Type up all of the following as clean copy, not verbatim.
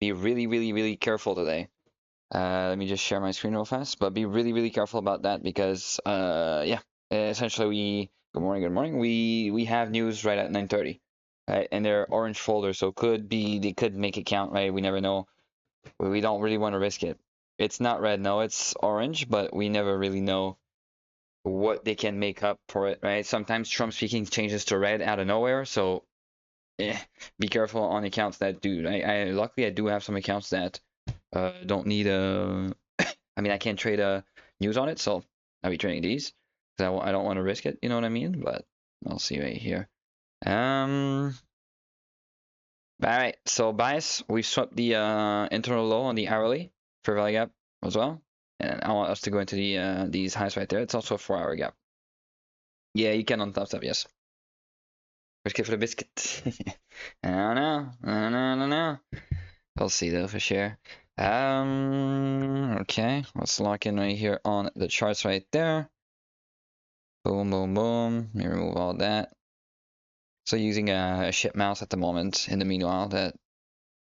be really, really, really careful today. Let me just share my screen real fast, but be really, really careful about that because, yeah, essentially good morning. We have news right at 9:30, right? And they're orange folders, so they could make it count, right? We never know. We don't really want to risk it. It's not red, no, it's orange, but we never really know what they can make up for it, right? Sometimes Trump speaking changes to red out of nowhere, so be careful on accounts that do. Luckily I do have some accounts that don't need a. I mean, I can't trade a news on it, so I'll be trading these because I don't want to risk it. You know what I mean? But I'll see right here. All right. So bias, we swept the internal low on the hourly for value gap as well, and I want us to go into the these highs right there. It's also a 4-hour gap. Yeah, you can on top step. Yes. Risk it for the biscuit. I don't know. I don't know. We'll see though for sure. Okay, let's lock in right here on the charts right there. Boom, boom, boom. Let me remove all that. So using a ship mouse at the moment. In the meanwhile, that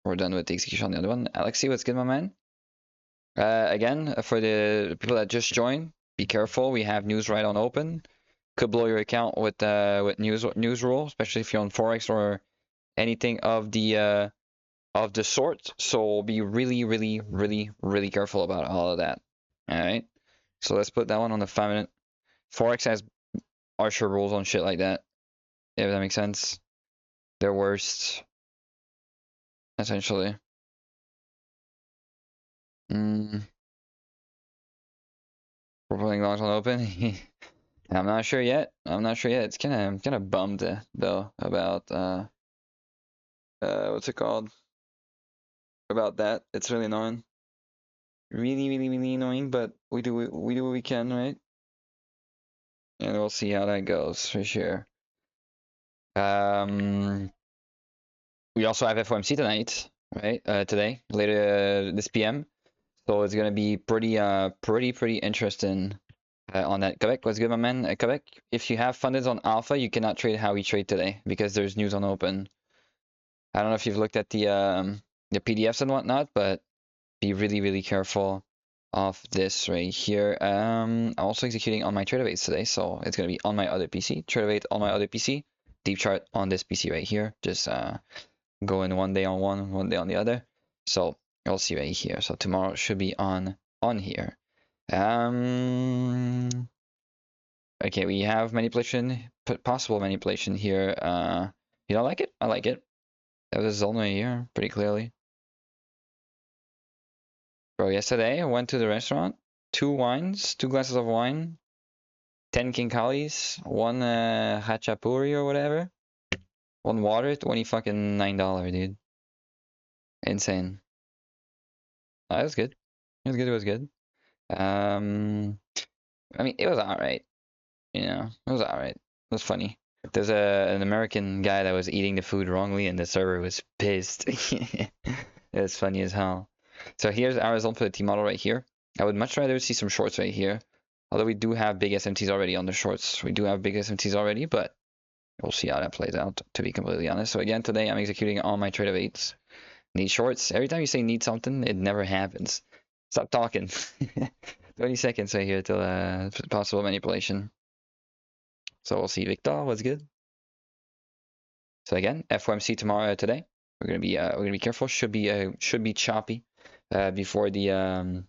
we're done with the execution on the other one. Alexi, what's good, my man? Again, for the people that just joined, be careful. We have news right on open. Could blow your account with news rule, especially if you're on Forex or anything of the sort. So be really, really, really, really careful about all of that. All right. So let's put that one on the 5-minute. Forex has Archer rules on shit like that. If that makes sense. They're worst, essentially. We're putting longs on open. I'm not sure yet. It's kind of bummed though about what's it called? About that. It's really annoying. Really, really, really annoying. But we do what we can, right? And we'll see how that goes for sure. We also have FOMC tonight, right? Today, later this PM. So it's gonna be pretty interesting on that. Quebec, what's good, my man? Quebec, if you have funded on Alpha, you cannot trade how we trade today because there's news on open. I don't know if you've looked at the PDFs and whatnot, but be really, really careful of this right here. I'm also executing on my Tradeovate today, so it's gonna be on my other PC. Tradeovate on my other PC. Deep chart on this PC right here. Just going one day on one day on the other. So you'll see right here. So tomorrow should be on here. Okay, we have manipulation, possible manipulation here. You don't like it? I like it. That was a zone right here, pretty clearly. Bro, yesterday I went to the restaurant, 2 glasses of wine, 10 Kinkalis, 1 Hachapuri or whatever, 1 water, $29, dude. Insane. That was good. It was good. I mean, it was alright. You know, it was alright. It was funny. There's an American guy that was eating the food wrongly, and the server was pissed. It was funny as hell. So here's our result for the T model right here. I would much rather see some shorts right here. Although we do have big SMTs already on the shorts. We do have big SMTs already, but we'll see how that plays out, to be completely honest. So again, today I'm executing all my trade of 8s. Need shorts. Every time you say need something, it never happens. Stop talking. 20 seconds right here till possible manipulation. So we'll see. Victor, what's good? So again, FOMC tomorrow today. We're gonna be careful. Should be choppy before the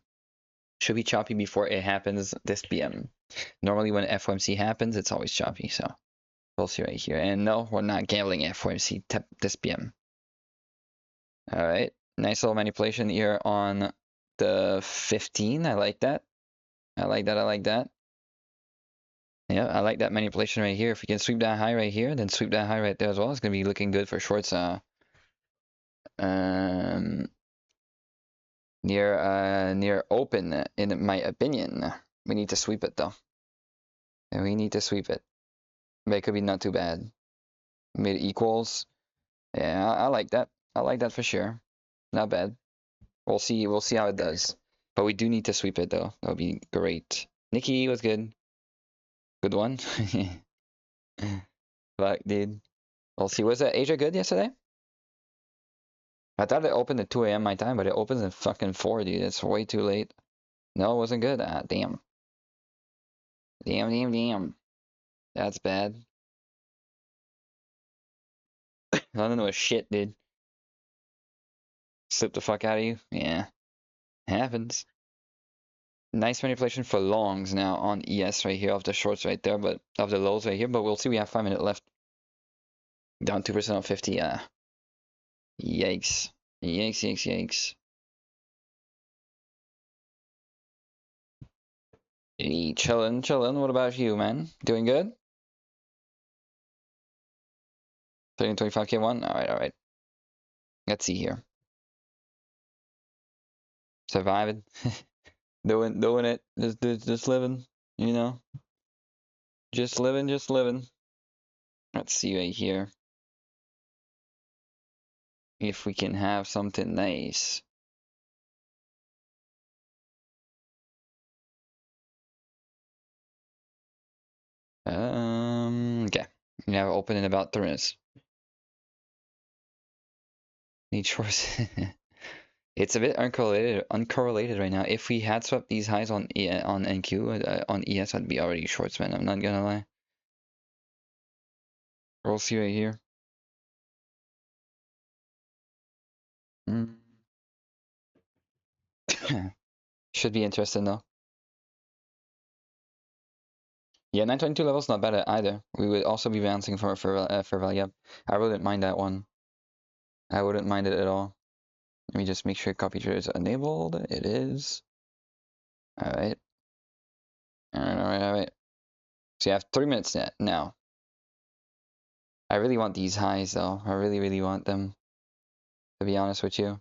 should be choppy before it happens this PM. Normally when FOMC happens, it's always choppy. So we'll see right here. And no, we're not gambling FOMC this PM. All right, nice little manipulation here on the 15. I like that. I like that. Yeah, I like that manipulation right here. If we can sweep that high right here, then sweep that high right there as well. It's gonna be looking good for shorts. Near open, in my opinion. We need to sweep it though. And we need to sweep it. But it could be not too bad. Mid equals. Yeah, I like that. I like that for sure. Not bad. We'll see how it does. But we do need to sweep it though. That would be great. Nikki was good. Good one. Fuck, dude. We'll see. Was Asia good yesterday? I thought it opened at 2 a.m. my time, but it opens at fucking 4, dude. It's way too late. No, it wasn't good. Ah, damn. Damn. That's bad. London was shit, dude. Slip the fuck out of you. Yeah. Happens. Nice manipulation for longs now on ES right here, of the shorts right there, but of the lows right here. But we'll see. We have 5 minutes left. Down 2% on 50. Yeah. Yikes. Yikes. Hey, chillin'. What about you, man? Doing good? 25k one? Alright. Let's see here. Surviving. doing it. Just living, you know? Just living. Let's see right here. If we can have something nice. Okay. We have open in about 3 minutes. Need shorts. It's a bit uncorrelated right now. If we had swept these highs on NQ, on ES, I'd be already shorts, man. I'm not gonna lie. We'll see right here. Should be interesting though. Yeah, 922 level's not bad either. We would also be bouncing for value. I wouldn't mind that one. I wouldn't mind it at all. Let me just make sure copy trade is enabled. It is. Alright. Alright. So you have 3 minutes now. I really want these highs though. I really want them. To be honest with you.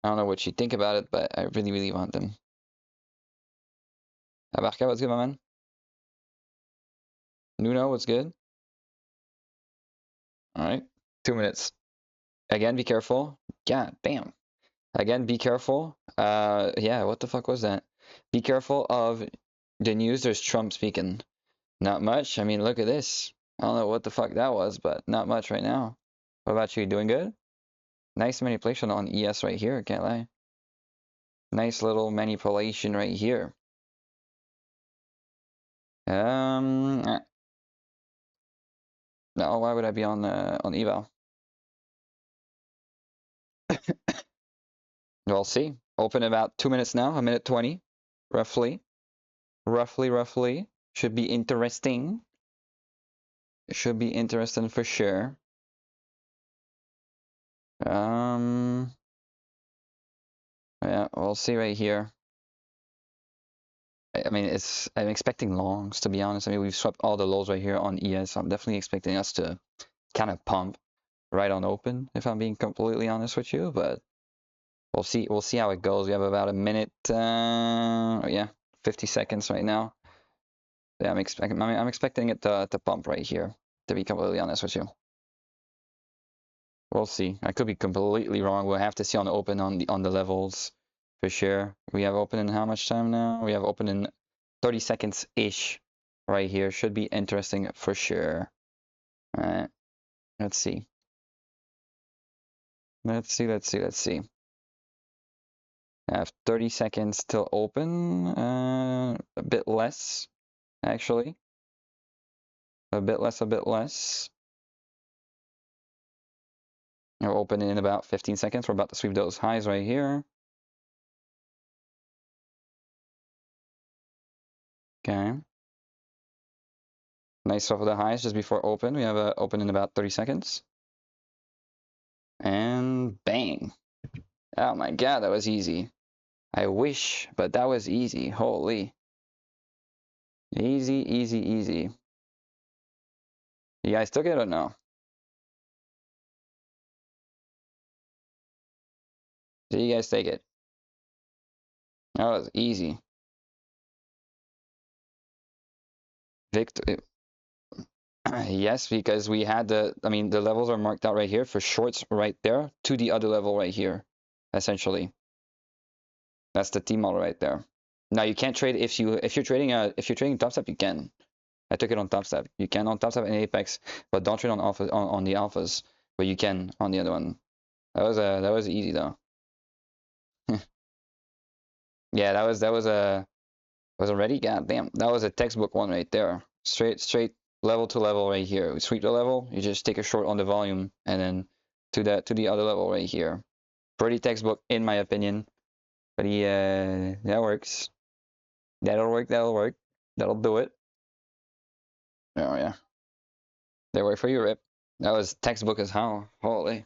I don't know what you think about it, but I really want them. Abarca, what's good, my man? Nuno, what's good? Alright. 2 minutes. Again, be careful. God damn. Again, be careful. Yeah, what the fuck was that? Be careful of the news. There's Trump speaking. Not much. I mean, look at this. I don't know what the fuck that was, but not much right now. What about you? Doing good? Nice manipulation on ES right here, can't lie. Nice little manipulation right here. No, why would I be on eval? We'll see. Open about 2 minutes now, 1:20, roughly. Roughly. Should be interesting. It should be interesting for sure. Yeah, we'll see right here. I mean, I'm expecting longs, to be honest. I mean, we've swept all the lows right here on ES. I'm definitely expecting us to kind of pump right on open, if I'm being completely honest with you. But we'll see. We'll see how it goes. We have about a minute. Yeah, 50 seconds right now. Yeah, I'm expecting it to pump right here, to be completely honest with you. We'll see. I could be completely wrong. We'll have to see on the open on the levels for sure. We have open in how much time now? We have open in 30 seconds ish right here. Should be interesting for sure. All right. Let's see. Let's see. I have 30 seconds till open. A bit less, actually. A bit less. We're open in about 15 seconds. We're about to sweep those highs right here. Okay. Nice stuff with the highs just before open. We have a open in about 30 seconds. And bang. Oh my god, that was easy. I wish, but that was easy. Holy. Easy. You guys took it or no? Did you guys take it? That was easy. Victor. Yes, because we had the levels are marked out right here for shorts right there to the other level right here, essentially. That's the T model right there. Now you can't trade if you're trading top step, you can. I took it on top step. You can on top step and Apex, but don't trade on alpha on the alphas. But you can on the other one. That was easy though. Yeah, was already. God damn, that was a textbook one right there. Straight level to level right here. We sweep the level. You just take a short on the volume and then to the other level right here. Pretty textbook in my opinion. But that works. That'll work. That'll work. That'll do it. Oh yeah. They work for you, Rip. That was textbook as hell. Holy.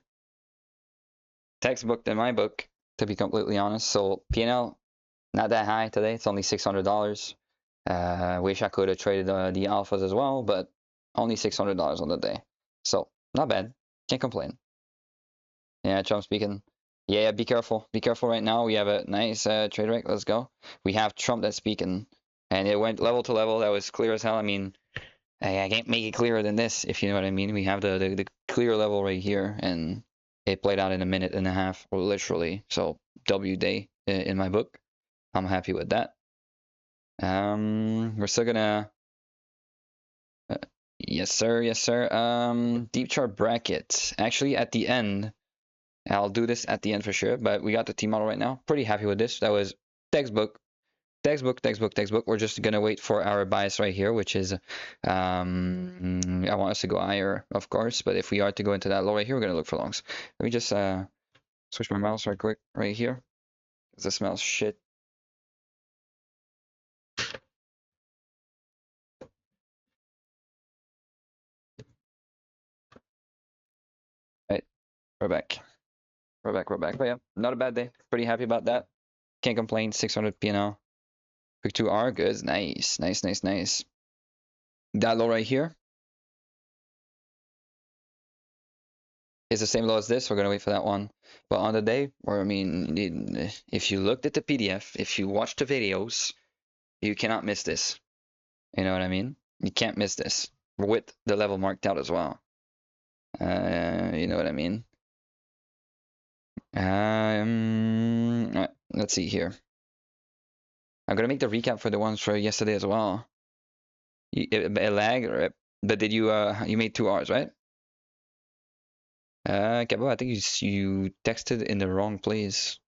Textbook in my book, to be completely honest. So P&L not that high today. It's only $600. Wish I could have traded the alphas as well, but only $600 on the day. So not bad. Can't complain. Yeah, Trump speaking. Yeah, be careful. Be careful right now. We have a nice trade rate. Let's go. We have Trump that's speaking, and it went level to level. That was clear as hell. I mean, I can't make it clearer than this, if you know what I mean. We have the clear level right here, and it played out in a minute and a half, or literally. So W day in my book. I'm happy with that. We're still gonna. Yes, sir. Yes, sir. Deep chart bracket. Actually, at the end, I'll do this at the end for sure. But we got the T model right now. Pretty happy with this. That was textbook. Textbook. We're just gonna wait for our bias right here, which is, I want us to go higher, of course. But if we are to go into that low right here, we're gonna look for longs. Let me just switch my mouse right quick right here, because this smells shit. Right, we're back. We're back. But yeah, not a bad day. Pretty happy about that. Can't complain. 600 P&L. Quick 2R, good. Nice. That low right here is the same low as this. We're gonna wait for that one. But on the day, or I mean, if you looked at the PDF, if you watched the videos, you cannot miss this. You know what I mean? You can't miss this with the level marked out as well. You know what I mean? Let's see here. I'm gonna make the recap for the ones for yesterday as well. A lag, but did you you made 2 R's, right? Gabo, I think you texted in the wrong place.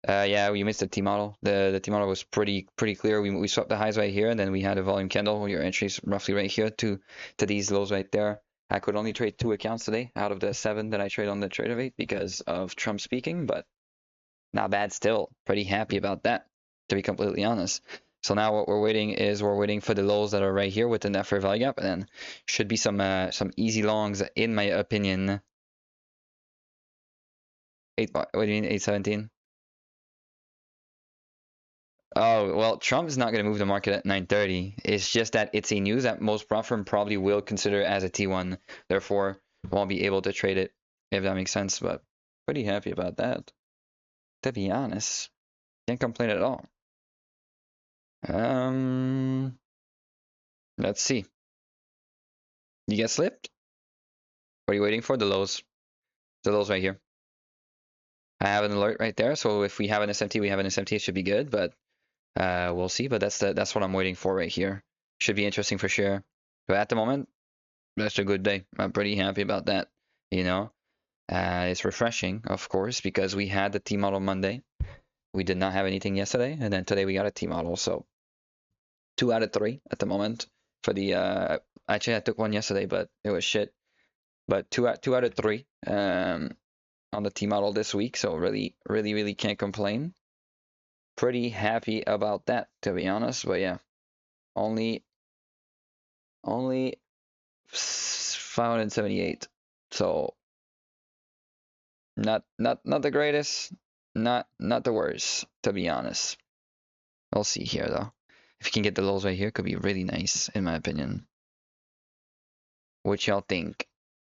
Yeah, we missed the T model. The T model was pretty clear. We swapped the highs right here, and then we had a volume candle. Your entries roughly right here to these lows right there. I could only trade 2 accounts today out of the 7 that I trade on the Trader8 because of Trump speaking, but not bad still. Pretty happy about that, to be completely honest. So now what we're waiting is we're waiting for the lows that are right here within that fair value gap, and then should be some easy longs in my opinion. What do you mean 817? Oh, well, Trump's not going to move the market at 9:30. It's just that it's a news that most prop firm probably will consider as a T1, therefore won't be able to trade it, if that makes sense. But pretty happy about that, to be honest. Can't complain at all. Let's see. You get slipped? What are you waiting for? The lows. The lows right here. I have an alert right there, so if we have an SMT, we have an SMT. It should be good, but we'll see. But that's what I'm waiting for right here. Should be interesting for sure. But at the moment, that's a good day. I'm pretty happy about that. You know, it's refreshing, of course, because we had the T model Monday. We did not have anything yesterday, and then today we got a T model. So 2 out of 3 at the moment for the. Actually, I took one yesterday, but it was shit. But two out of 3 on the T model this week. So really can't complain. Pretty happy about that, to be honest. But yeah, only 578. So not the greatest, not the worst, to be honest. We'll see here though. If you can get the lows right here, could be really nice, in my opinion. What y'all think?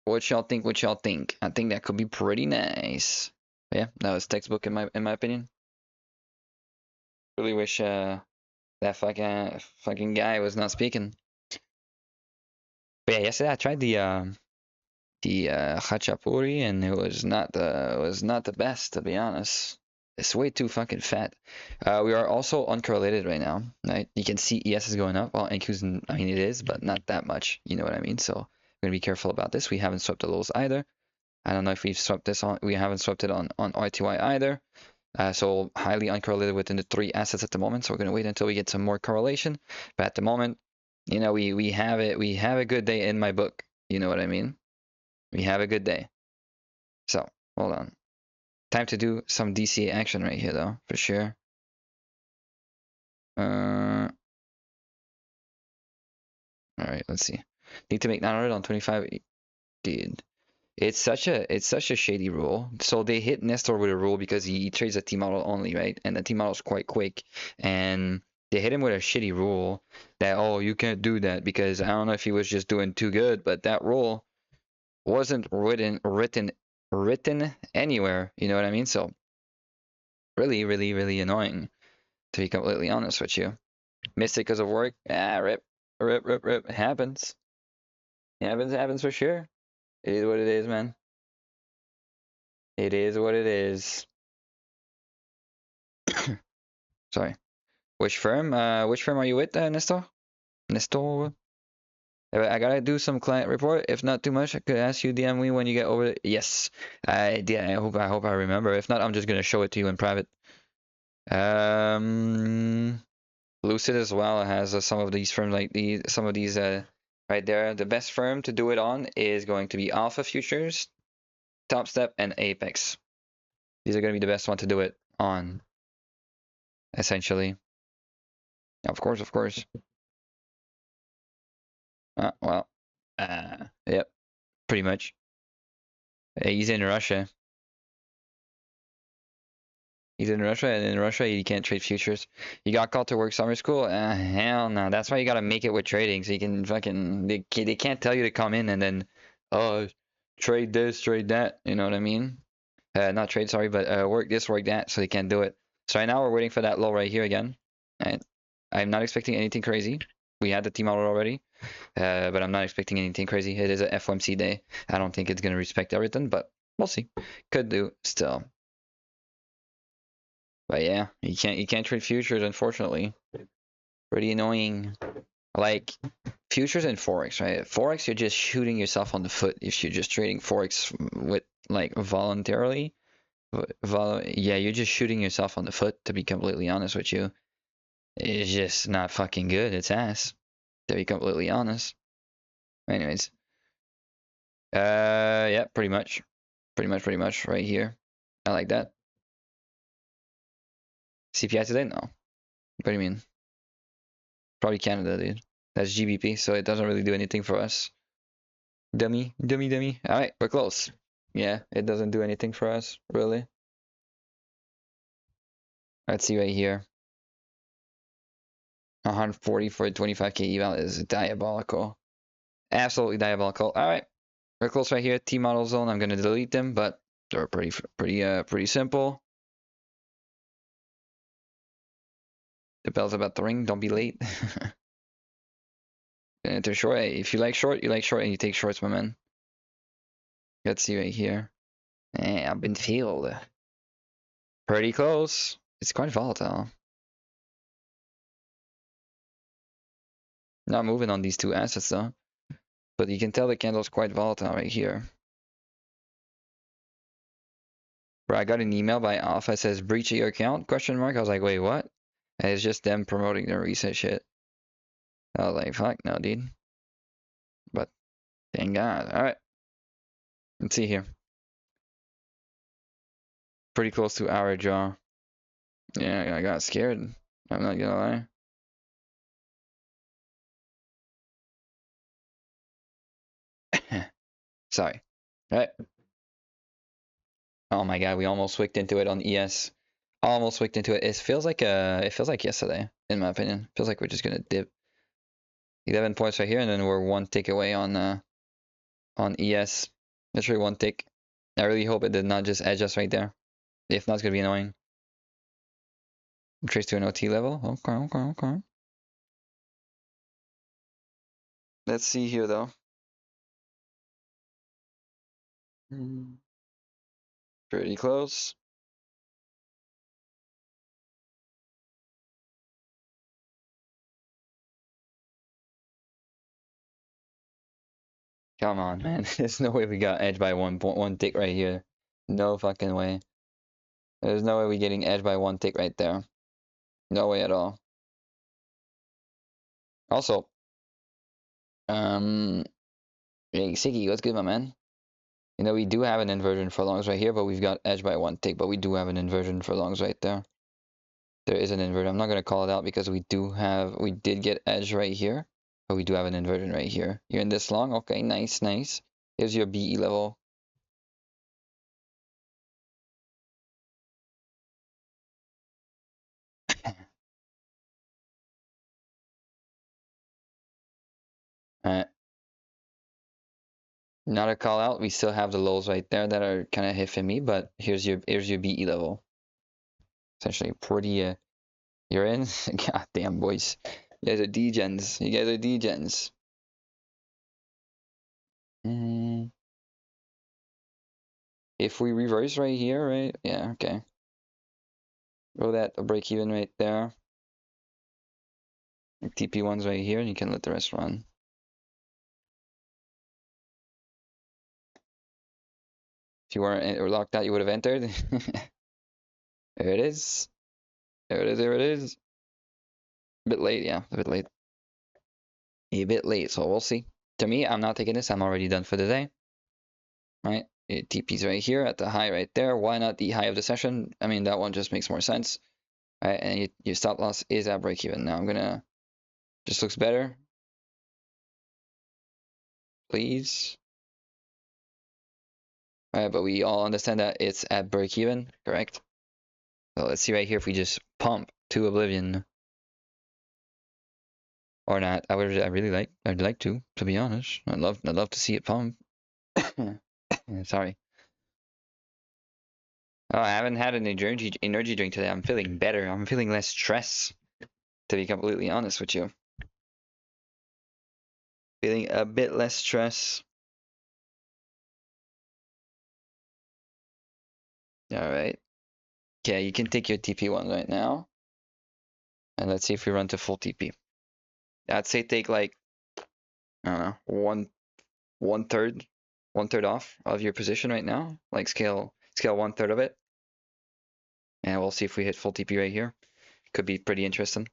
What y'all think? I think that could be pretty nice. But yeah, that was textbook in my opinion. Really wish that fucking guy was not speaking. But yeah, yesterday I tried the Khachapuri, and it was not the best, to be honest. It's way too fucking fat. We are also uncorrelated right now, right? You can see ES is going up. Well, NQ's, I mean, it is, but not that much. You know what I mean? So we're gonna be careful about this. We haven't swept the lows either. I don't know if we've swept this on. We haven't swept it on RTY either. So highly uncorrelated within the three assets at the moment. So we're gonna wait until we get some more correlation. But at the moment, you know, we have it. We have a good day in my book. You know what I mean? We have a good day. So hold on. Time to do some DCA action right here, though, for sure. All right, let's see. Need to make 900 on 25. Dude, it's such a shady rule. So they hit Nestor with a rule because he trades a T model only, right? And the T model is quite quick. And they hit him with a shitty rule that, oh, you can't do that because I don't know if he was just doing too good, but that rule wasn't written anywhere. You know what I mean? So really, really, really annoying, to be completely honest with you. Missed it because of work. Ah, rip, rip, rip, rip. It happens. It happens for sure. It is what it is, man. It is what it is. Sorry. Which firm? Which firm are you with, Nestor? Nestor? I gotta do some client report. If not too much, I could ask you DM me when you get over it. Yes. Yeah, I hope I remember. If not, I'm just gonna show it to you in private. Lucid as well has some of these firms like some of these right there. The best firm to do it on is going to be Alpha Futures, Top Step, and Apex. These are going to be the best one to do it on, essentially. Of course, of course. Well, yep, pretty much. He's in Russia. He's in Russia, and in Russia you can't trade futures. You got called to work summer school? Hell no. That's why you gotta make it with trading, so you can fucking. They can't tell you to come in and then, oh, trade this, trade that. You know what I mean? Not trade, sorry, but work this, work that, so they can't do it. So right now we're waiting for that low right here again. And I'm not expecting anything crazy. We had the T model already, but I'm not expecting anything crazy. It is a FOMC day. I don't think it's gonna respect everything, but we'll see. Could do still. But yeah, you can't trade futures, unfortunately. Pretty annoying. Like futures and forex, right? Forex, you're just shooting yourself on the foot if you're just trading forex with like voluntarily. Yeah, you're just shooting yourself on the foot, to be completely honest with you. It's just not fucking good. It's ass, to be completely honest. Anyways, yeah, pretty much right here. I like that. CPI today? No. What do you mean? Probably Canada, dude. That's GBP, so it doesn't really do anything for us. Dummy, dummy, dummy. All right, we're close. Yeah, it doesn't do anything for us, really. Let's see right here. 140 for a 25k eval is diabolical. Absolutely diabolical. All right, we're close right here. T model zone. I'm gonna delete them, but they're pretty simple. The bell's about to ring. Don't be late. Enter short. Hey, if you like short, you like short, and you take shorts, my man. Let's see right here. I've been filled. Pretty close. It's quite volatile. Not moving on these two assets though. But you can tell the candle's quite volatile right here. Bro, I got an email by Alpha that says breach of your account, question mark. I was like, wait, what? And it's just them promoting their reset shit. I was like, fuck no, dude. But thank God. Alright. Let's see here. Pretty close to our jaw. Yeah, I got scared. I'm not gonna lie. Sorry. Alright. Oh my God, we almost wicked into it on ES. Almost wicked into it. It feels like yesterday, in my opinion. Feels like we're just gonna dip 11 points right here, and then we're one tick away on ES. Literally one tick. I really hope it did not just edge us right there. If not, it's gonna be annoying. Trace to an OT level. Okay. Let's see here though. Pretty close. Come on, man. There's no way we got edged by 1 tick right here. No fucking way. There's no way we're getting edged by 1 tick right there. No way at all. Also, hey, Siggy, what's good, my man? You know, we do have an inversion for longs right here, but we've got edged by 1 tick, but we do have an inversion for longs right there. There is an inversion. I'm not going to call it out because we did get edge right here, but we do have an inversion right here. You're in this long? Okay, nice, nice. Here's your BE level. Not a call out. We still have the lows right there that are kind of hiffing me, but here's your BE level. Essentially, pretty. You're in. God damn, boys. You guys are degens. You guys are degens. If we reverse right here, right? Yeah, okay. Roll that a break even right there. TP1's right here, and you can let the rest run. If you weren't locked out, you would have entered. There it is. There it is. There it is. A bit late, yeah, a bit late. A bit late, so we'll see. To me, I'm not taking this. I'm already done for the day. Right? TP's right here at the high right there. Why not the high of the session? I mean, that one just makes more sense. Right? And your stop loss is at break even. Now I'm gonna just looks better. Please. Alright, but we all understand that it's at break even, correct? So let's see right here if we just pump to oblivion or not. I'd like to be honest. I'd love to see it pump. Sorry. Oh, I haven't had an energy drink today. I'm feeling better. I'm feeling less stress, to be completely honest with you. Feeling a bit less stress. Alright. Okay, you can take your TP1 right now. And let's see if we run to full TP. I'd say take like, I don't know, one third off of your position right now. Like scale 1/3 of it. And we'll see if we hit full TP right here. Could be pretty interesting.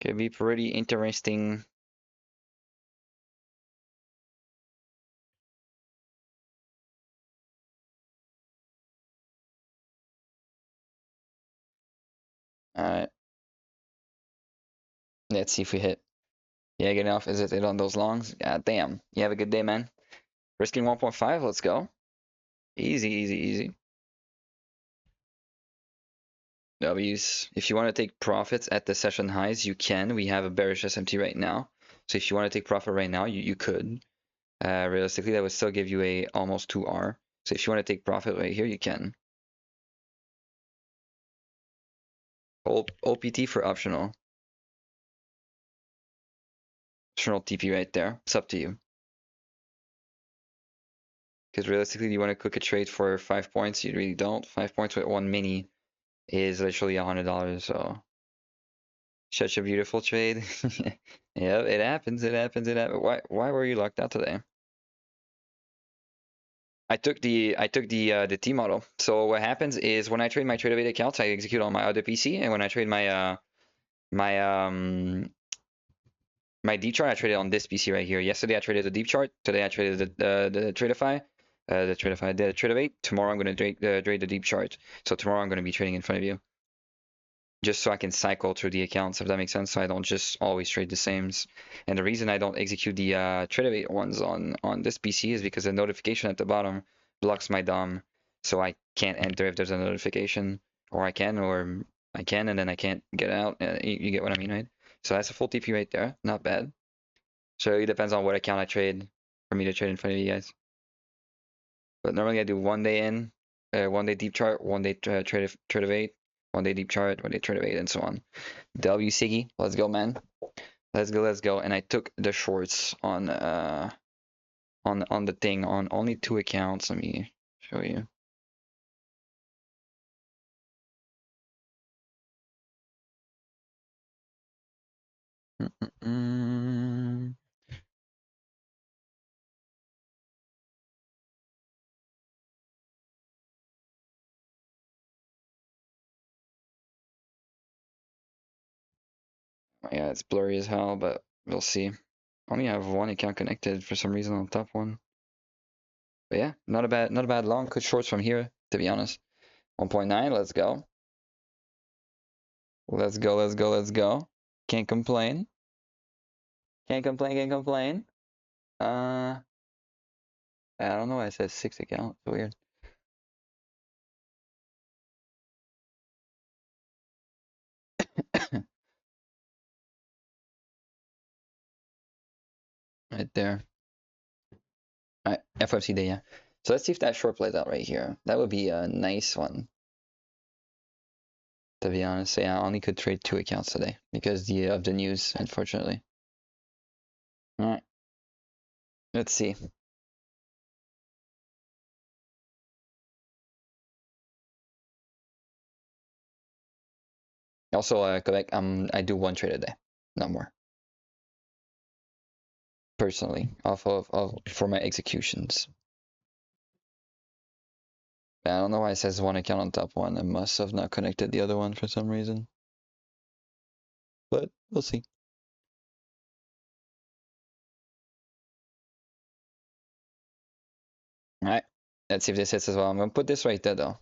Could be pretty interesting. Alright. Let's see if we hit. Yeah, get enough. Is it on those longs? God damn. You have a good day, man. Risking 1.5. Let's go. Easy, easy, easy. W's. If you want to take profits at the session highs, you can. We have a bearish SMT right now. So if you want to take profit right now, you could. Realistically, that would still give you a almost 2R. So if you want to take profit right here, you can. OPT for optional. Optional TP right there. It's up to you. Because realistically, you want to cook a trade for 5 points? You really don't. 5 points with 1 mini is literally $100. So such a beautiful trade. Yeah, it happens. It happens. It happens. Why were you locked out today? I took the T model. So what happens is when I trade my Tradeovate accounts, I execute on my other PC, and when I trade my my deep chart, I traded on this PC right here. Yesterday I traded the deep chart. Today I traded the Tradeify, the Tradeovate. Tomorrow I'm gonna trade the deep chart. So tomorrow I'm gonna be trading in front of you, just so I can cycle through the accounts, if that makes sense. So I don't just always trade the sames. And the reason I don't execute the Tradeovate ones on this PC is because the notification at the bottom blocks my DOM, so I can't enter if there's a notification, or I can, and then I can't get out. You get what I mean, right? So that's a full TP right there. Not bad. So it depends on what account I trade for me to trade in front of you guys. But normally I do 1 day in, 1 day deep chart, 1 day Tradeovate, 1 day deep chart, 1 day Tradeovate, and so on. W Siggy, let's go, man. Let's go, let's go. And I took the shorts on the thing on only 2 accounts. Let me show you. Yeah, it's blurry as hell, but we'll see. Only have one account connected for some reason on top one. But yeah, not a bad long. Good shorts from here, to be honest. 1.9, let's go. Let's go, let's go, let's go. Can't complain. Can't complain, can't complain. I don't know why it says 6 account. It's weird. Right there. Alright, FOMC day, yeah. So let's see if that short plays out right here. That would be a nice one. To be honest, so yeah, I only could trade 2 accounts today because of the news, unfortunately. Alright. Let's see. Also, Quebec, I do 1 trade a day, not more. Personally, off of for my executions. I don't know why it says 1 account on top one. It must have not connected the other one for some reason. But we'll see. Alright. Let's see if this hits as well. I'm gonna put this right there though.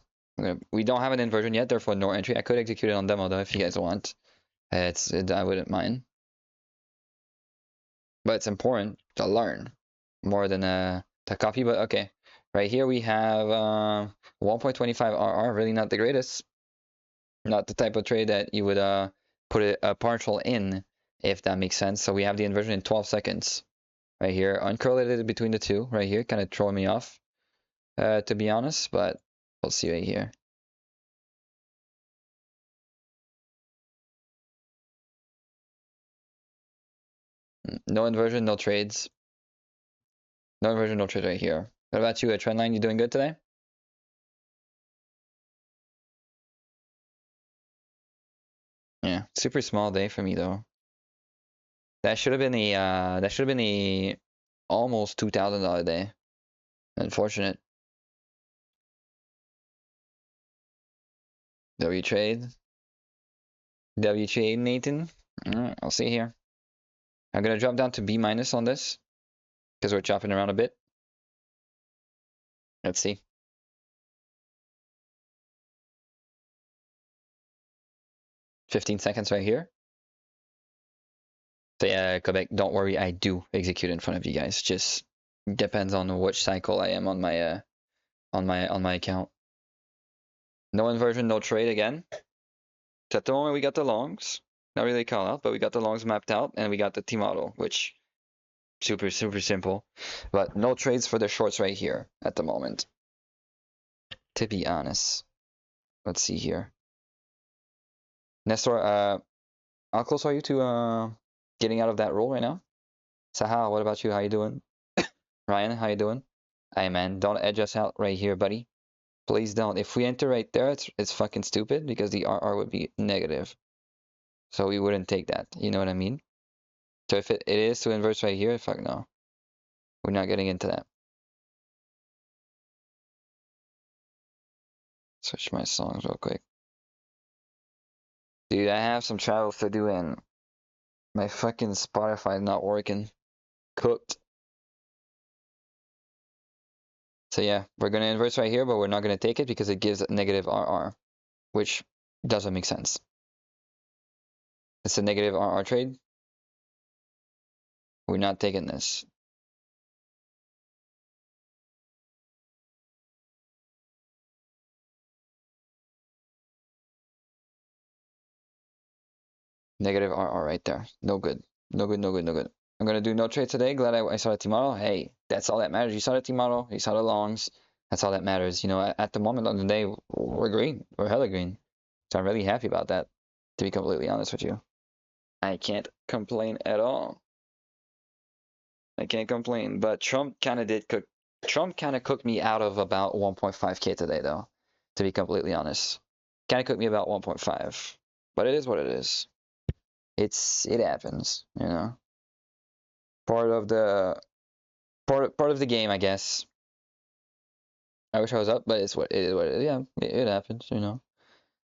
We don't have an inversion yet, therefore no entry. I could execute it on demo though if you guys want. I wouldn't mind. But it's important to learn more than to copy. But okay. Right here we have 1.25 RR, really not the greatest. Not the type of trade that you would put a partial in, if that makes sense. So we have the inversion in 12 seconds. Right here, uncorrelated between the two, right here, kind of throwing me off, to be honest, but we'll see right here. No inversion, no trades. No inversion, no trade right here. What about you, Trendline? You doing good today? Yeah, super small day for me though. That should have been a almost $2,000 day. Unfortunate. W trade. W trade, Nathan. Alright, I'll see here. I'm gonna drop down to B minus on this because we're chopping around a bit. Let's see. 15 seconds right here. So yeah, Quebec, don't worry, I do execute in front of you guys. Just depends on which cycle I am on my account. No inversion, no trade again. So at the moment we got the longs. Not really call out, but we got the longs mapped out and we got the T model, which super simple. But no trades for the shorts right here at the moment. To be honest. Let's see here. Nestor, how close are you to getting out of that role right now? Sahal, what about you? How you doing? Ryan, how you doing? Hey man, don't edge us out right here, buddy. Please don't. If we enter right there, it's fucking stupid because the RR would be negative. So we wouldn't take that. You know what I mean? So if it is to inverse right here, fuck no. We're not getting into that. Switch my songs real quick. Dude, I have some travels to do and my fucking Spotify is not working. Cooked. So yeah, we're gonna inverse right here, but we're not gonna take it because it gives a negative RR, which doesn't make sense. It's a negative RR trade. We're not taking this. Negative RR right there. No good. No good, no good, no good. I'm gonna do no trade today. Glad I saw the T-model. Hey, that's all that matters. You saw the T-model, you saw the longs. That's all that matters. You know, at the moment of the day, we're green. We're hella green. So I'm really happy about that, to be completely honest with you. I can't complain at all. I can't complain. But Trump kind of did cook. Trump kind of cooked me out of about 1.5K today, though, to be completely honest. Kind of cooked me about 1.5. But it is what it is. it happens, you know. Part of the part of the game, I guess. I wish I was up, but it's what it is. What yeah, it happens, you know.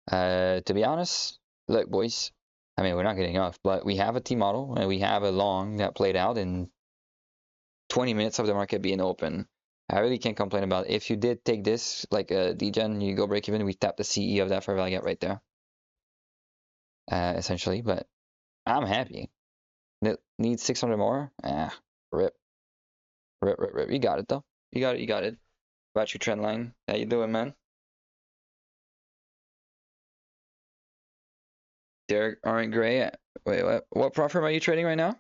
To be honest, look, boys. I mean, we're not getting off, but we have a T model and we have a long that played out in 20 minutes of the market being open. I really can't complain about it. If you did take this, like a degen, you go break even, we tap the CE of that fair value gap right there. Essentially, but I'm happy. Need 600 more? Rip. Rip, rip, rip. You got it, though. You got it, you got it. About your trend line. How you doing, man? Derek Aren't Gray. Wait, what? What prop firm are you trading right now?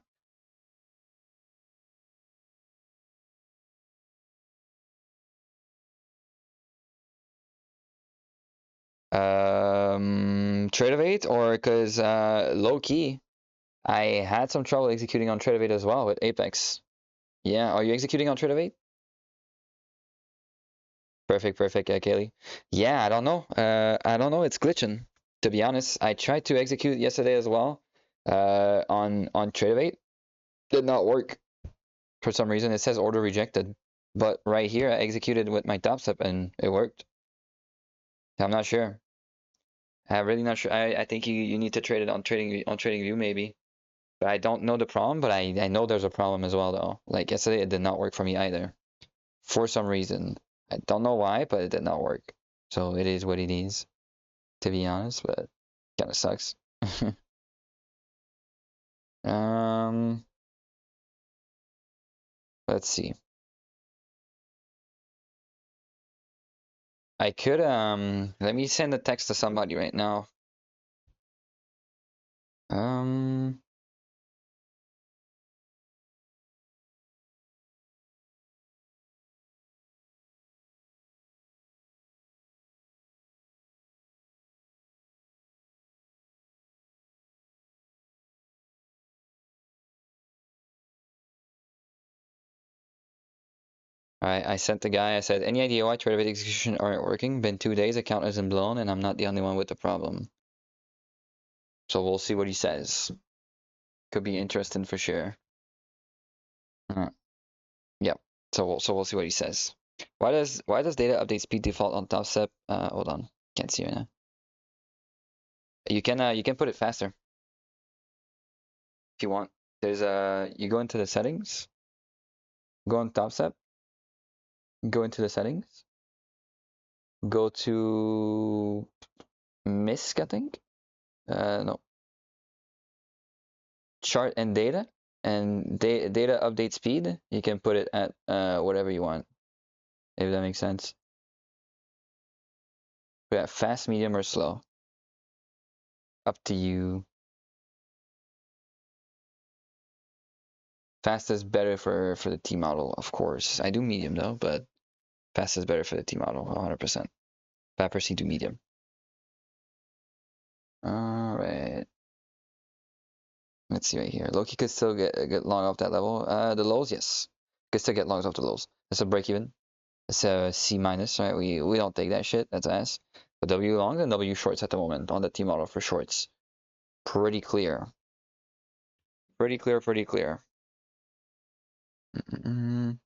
Tradeovate, or because low key, I had some trouble executing on Tradeovate as well with Apex. Yeah, are you executing on Tradeovate? Perfect, perfect, Kaylee. Yeah, I don't know. I don't know. It's glitching. To be honest, I tried to execute yesterday as well. On Tradeovate, did not work for some reason. It says order rejected, but right here I executed with my top step and it worked. I'm not sure. I'm really not sure. I think you need to trade it on TradingView maybe. But I don't know the problem, but I know there's a problem as well though. Like yesterday it did not work for me either. For some reason. I don't know why, but it did not work. So it is what it is, to be honest, but kinda sucks. Um let's see. I could let me send a text to somebody right now. Um I sent the guy, I said, any idea why trade execution aren't working? Been 2 days, account isn't blown, and I'm not the only one with the problem. So we'll see what he says. Could be interesting for sure. Yep. So we'll see what he says. Why does data update speed default on top step? Hold on. Can't see right now. You can put it faster if you want. There's you go into the settings, go on top step, go into the settings, go to MISC, I think. No. Chart and data, and data update speed. You can put it at whatever you want, if that makes sense. Yeah, fast, medium, or slow. Up to you. Fast is better for the T model, of course. I do medium though, but fast is better for the T model, 100%. But I proceed to medium. All right. Let's see right here. Loki could still get long off that level. The lows, yes. Could still get longs off the lows. It's a break even. It's a C minus, right? We don't take that shit. That's ass. But W long and W shorts at the moment on the T model for shorts. Pretty clear. Pretty clear. Pretty clear. All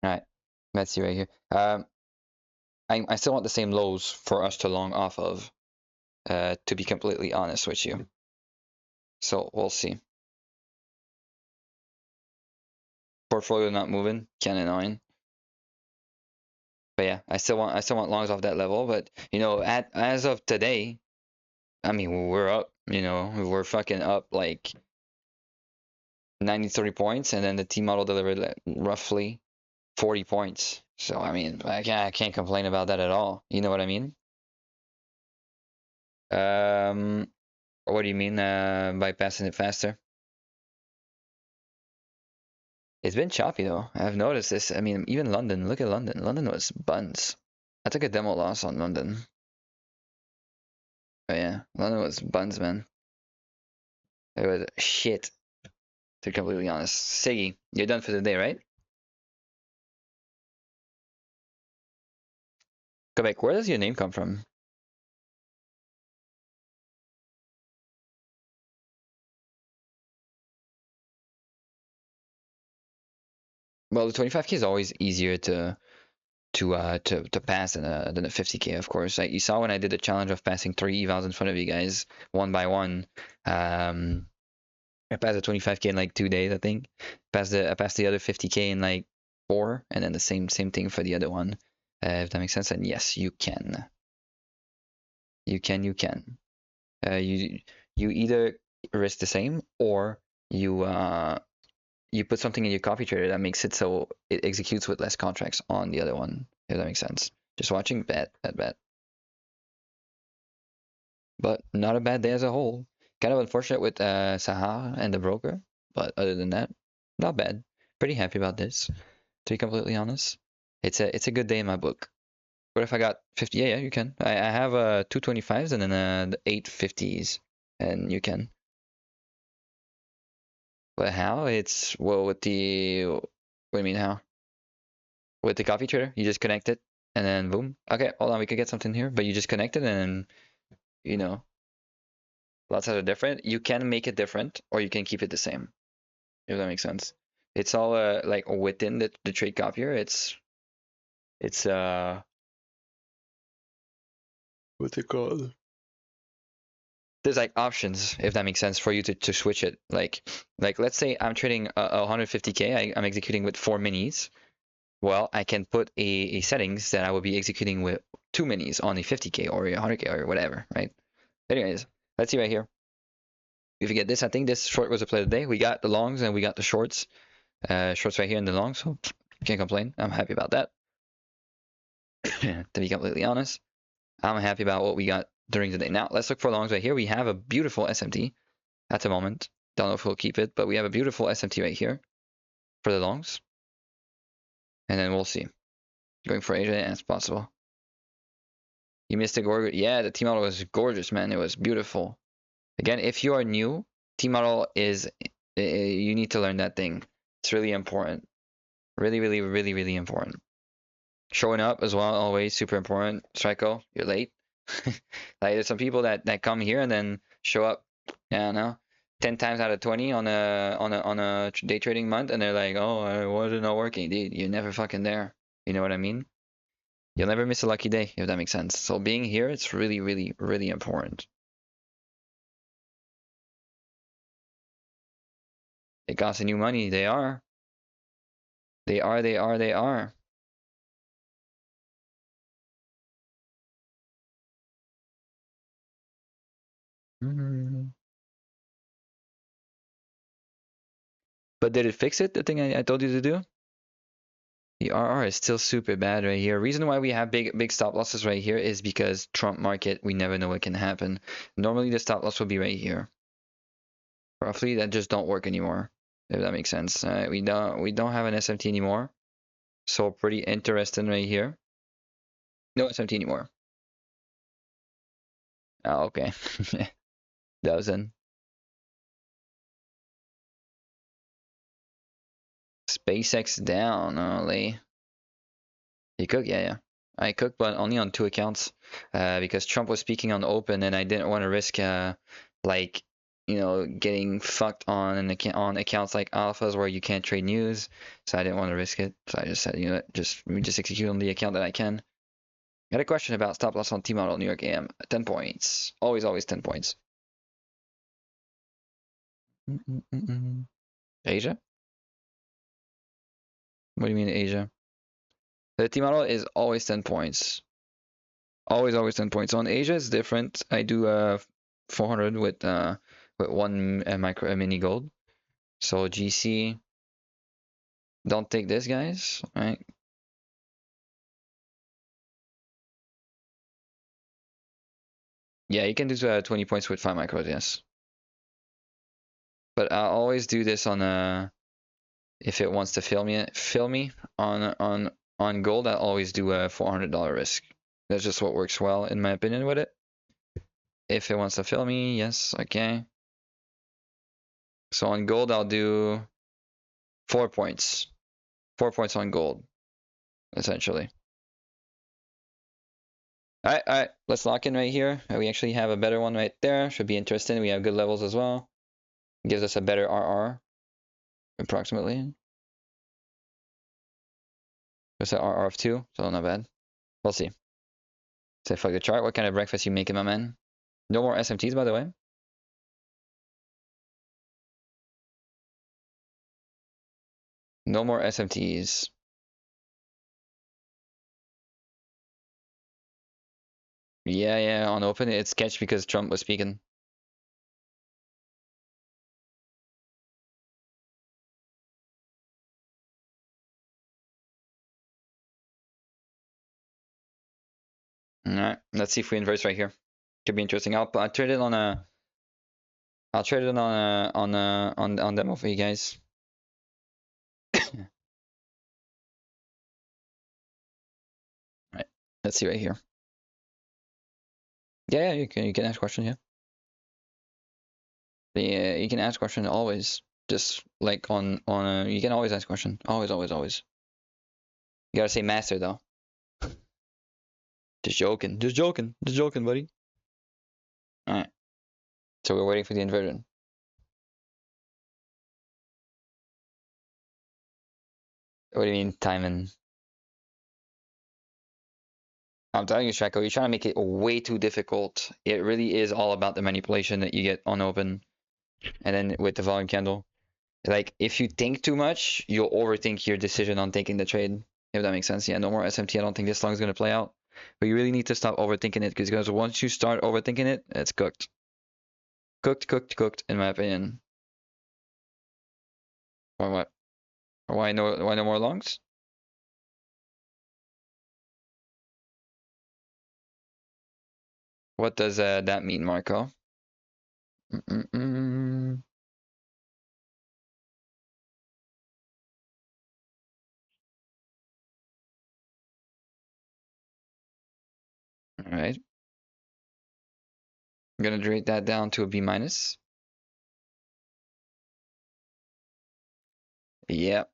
right. Let's see right here. I still want the same lows for us to long off of. To be completely honest with you. So we'll see. Portfolio not moving, kinda annoying. But yeah, I still want longs off that level. But you know, as of today, I mean we're up. You know, we're fucking up like 93 points, and then the T model delivered like roughly 40 points. So I mean, I can't complain about that at all. You know what I mean? What do you mean by passing it faster? It's been choppy though. I've noticed this. I mean, even London. Look at London. London was buns. I took a demo loss on London. Oh yeah, London was buns, man. It was shit, to be completely honest. Siggy, you're done for the day, right? Quebec, where does your name come from? Well, the 25K is always easier to pass than a 50K, of course. Like you saw when I did the challenge of passing 3 evals in front of you guys, one by one. I passed the 25K in like 2 days, I think. I passed the other 50K in like 4, and then the same thing for the other one. If that makes sense. And yes, you can. You can. You either risk the same, or you put something in your copy trader that makes it so it executes with less contracts on the other one. If that makes sense. Just watching, bet. But not a bad day as a whole. Kind of unfortunate with Sahar and the broker, but other than that, not bad. Pretty happy about this, to be completely honest. It's a good day in my book. What if I got 50? Yeah, you can. I have 225s and then the 850s, and you can. But how? It's well with the. What do you mean how? With the coffee trader, you just connect it and then boom. Okay, hold on, we could get something here, but you just connect it and you know, lots of are different. You can make it different, or you can keep it the same. If that makes sense. It's all like within the trade copier. It's what's it called? There's like options, if that makes sense, for you to switch it. Like let's say I'm trading 150K. I'm executing with 4 minis. Well, I can put a settings that I will be executing with 2 minis on a 50K or a 100K or whatever, right? Anyways, let's see right here. If you get this, I think this short was a play today. We got the longs and we got the shorts. Shorts right here in the longs, so can't complain. I'm happy about that. To be completely honest, I'm happy about what we got during the day. Now, let's look for longs right here. We have a beautiful SMT at the moment. Don't know if we'll keep it, but we have a beautiful SMT right here for the longs. And then we'll see. Going for Asia as possible. You missed the gorgeous. Yeah, the T model was gorgeous, man. It was beautiful. Again, if you are new, T model is, you need to learn that thing. It's really important. Really important. Showing up as well, always super important. Psycho, you're late. Like there's some people that come here and then show up, yeah, I know, 10 times out of 20 on a day trading month, and they're like, oh, I wasn't not working, dude. You're never fucking there. You know what I mean? You'll never miss a lucky day, if that makes sense. So being here, it's really important. It costs you money. They are. They are. But did it fix it? The thing I told you to do? The RR is still super bad right here. Reason why we have big stop losses right here is because Trump market, we never know what can happen. Normally the stop loss will be right here. Roughly, that just don't work anymore, if that makes sense. We don't have an SMT anymore. So pretty interesting right here. No SMT anymore. Oh, okay. Dozen. SpaceX down, only. You cook? Yeah. I cooked, but only on 2 accounts. Because Trump was speaking on open, and I didn't want to risk like, getting fucked on on accounts like alphas where you can't trade news. So I didn't want to risk it. So I just said, let me just execute on the account that I can. Got a question about stop loss on T model New York AM. 10 points. Always 10 points. Asia? What do you mean Asia? The T model is always 10 points. Always 10 points. On Asia, it's different. I do 400 with one mini gold. So GC, don't take this, guys. All right. Yeah, you can do 20 points with 5 micros, yes. But I'll always do this on if it wants to fill me on gold. I always do a $400 risk. That's just what works well in my opinion with it. If it wants to fill me, yes, okay. So on gold, I'll do 4 points. 4 points on gold, essentially. All right. Let's lock in right here. We actually have a better one right there. Should be interesting. We have good levels as well. Gives us a better RR, approximately. There's an RR of 2, so not bad. We'll see. Say fuck the chart. What kind of breakfast you making, my man? No more SMTs, by the way. No more SMTs. Yeah, on open it's sketch because Trump was speaking. Alright, let's see if we inverse right here. Could be interesting. I'll trade it on a. I'll trade it on demo for you guys. Right. Let's see right here. Yeah, you can ask questions. Yeah. You can ask questions always. Just like on you can always ask question. Always. You gotta say master though. Just joking, buddy. All right. So we're waiting for the inversion. What do you mean timing? I'm telling you, Shako, you're trying to make it way too difficult. It really is all about the manipulation that you get on open, and then with the volume candle. Like if you think too much, you'll overthink your decision on taking the trade. If that makes sense. Yeah, no more SMT. I don't think this long is gonna play out. But you really need to stop overthinking it because once you start overthinking it, it's cooked. Cooked, in my opinion. Or what? Or why no more longs? What does that mean, Marco? Mm-mm-mm. All right. I'm gonna rate that down to a B minus. Yeah.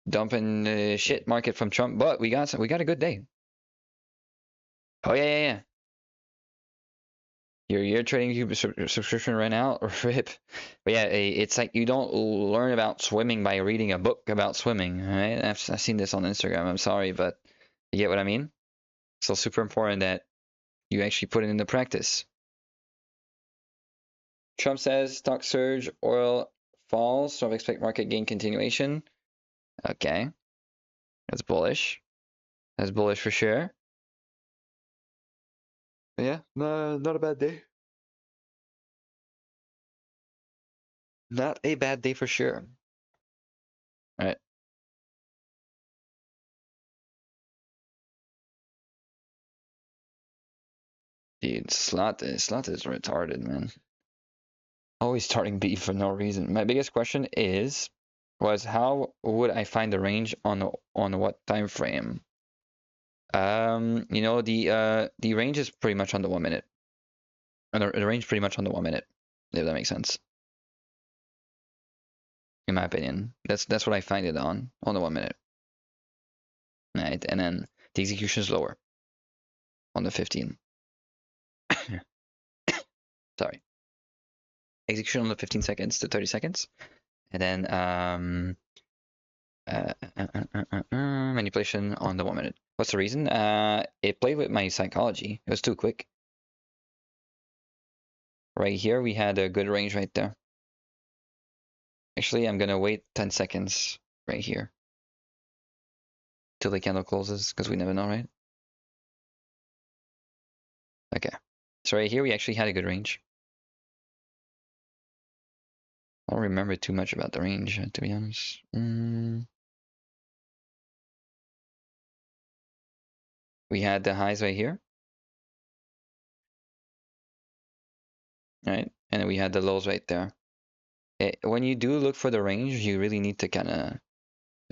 Dumping shit market from Trump, but we got a good day. Oh yeah. You're trading Cube subscription right now, or RIP. But yeah, it's like you don't learn about swimming by reading a book about swimming, right? I've seen this on Instagram. I'm sorry, but you get what I mean? So super important that you actually put it into practice. Trump says stock surge, oil falls, so I expect market gain continuation. Okay, that's bullish. That's bullish for sure. But yeah, no, not a bad day. Not a bad day for sure. All right. Dude, slot is retarded, man. Always starting beef for no reason. My biggest question was how would I find the range on what time frame? The range is pretty much on the 1 minute. And the range pretty much on the 1 minute, if that makes sense. In my opinion. That's what I find it on the 1 minute. Right, and then the execution is lower on the 15. Sorry. Execution on the 15 seconds to 30 seconds. And then manipulation on the 1 minute. What's the reason? It played with my psychology. It was too quick. Right here, we had a good range right there. Actually, I'm gonna wait 10 seconds right here till the candle closes because we never know, right? Okay. So right here, we actually had a good range. I don't remember too much about the range, to be honest. We had the highs right here. Right? And then we had the lows right there. When you do look for the range, you really need to kind of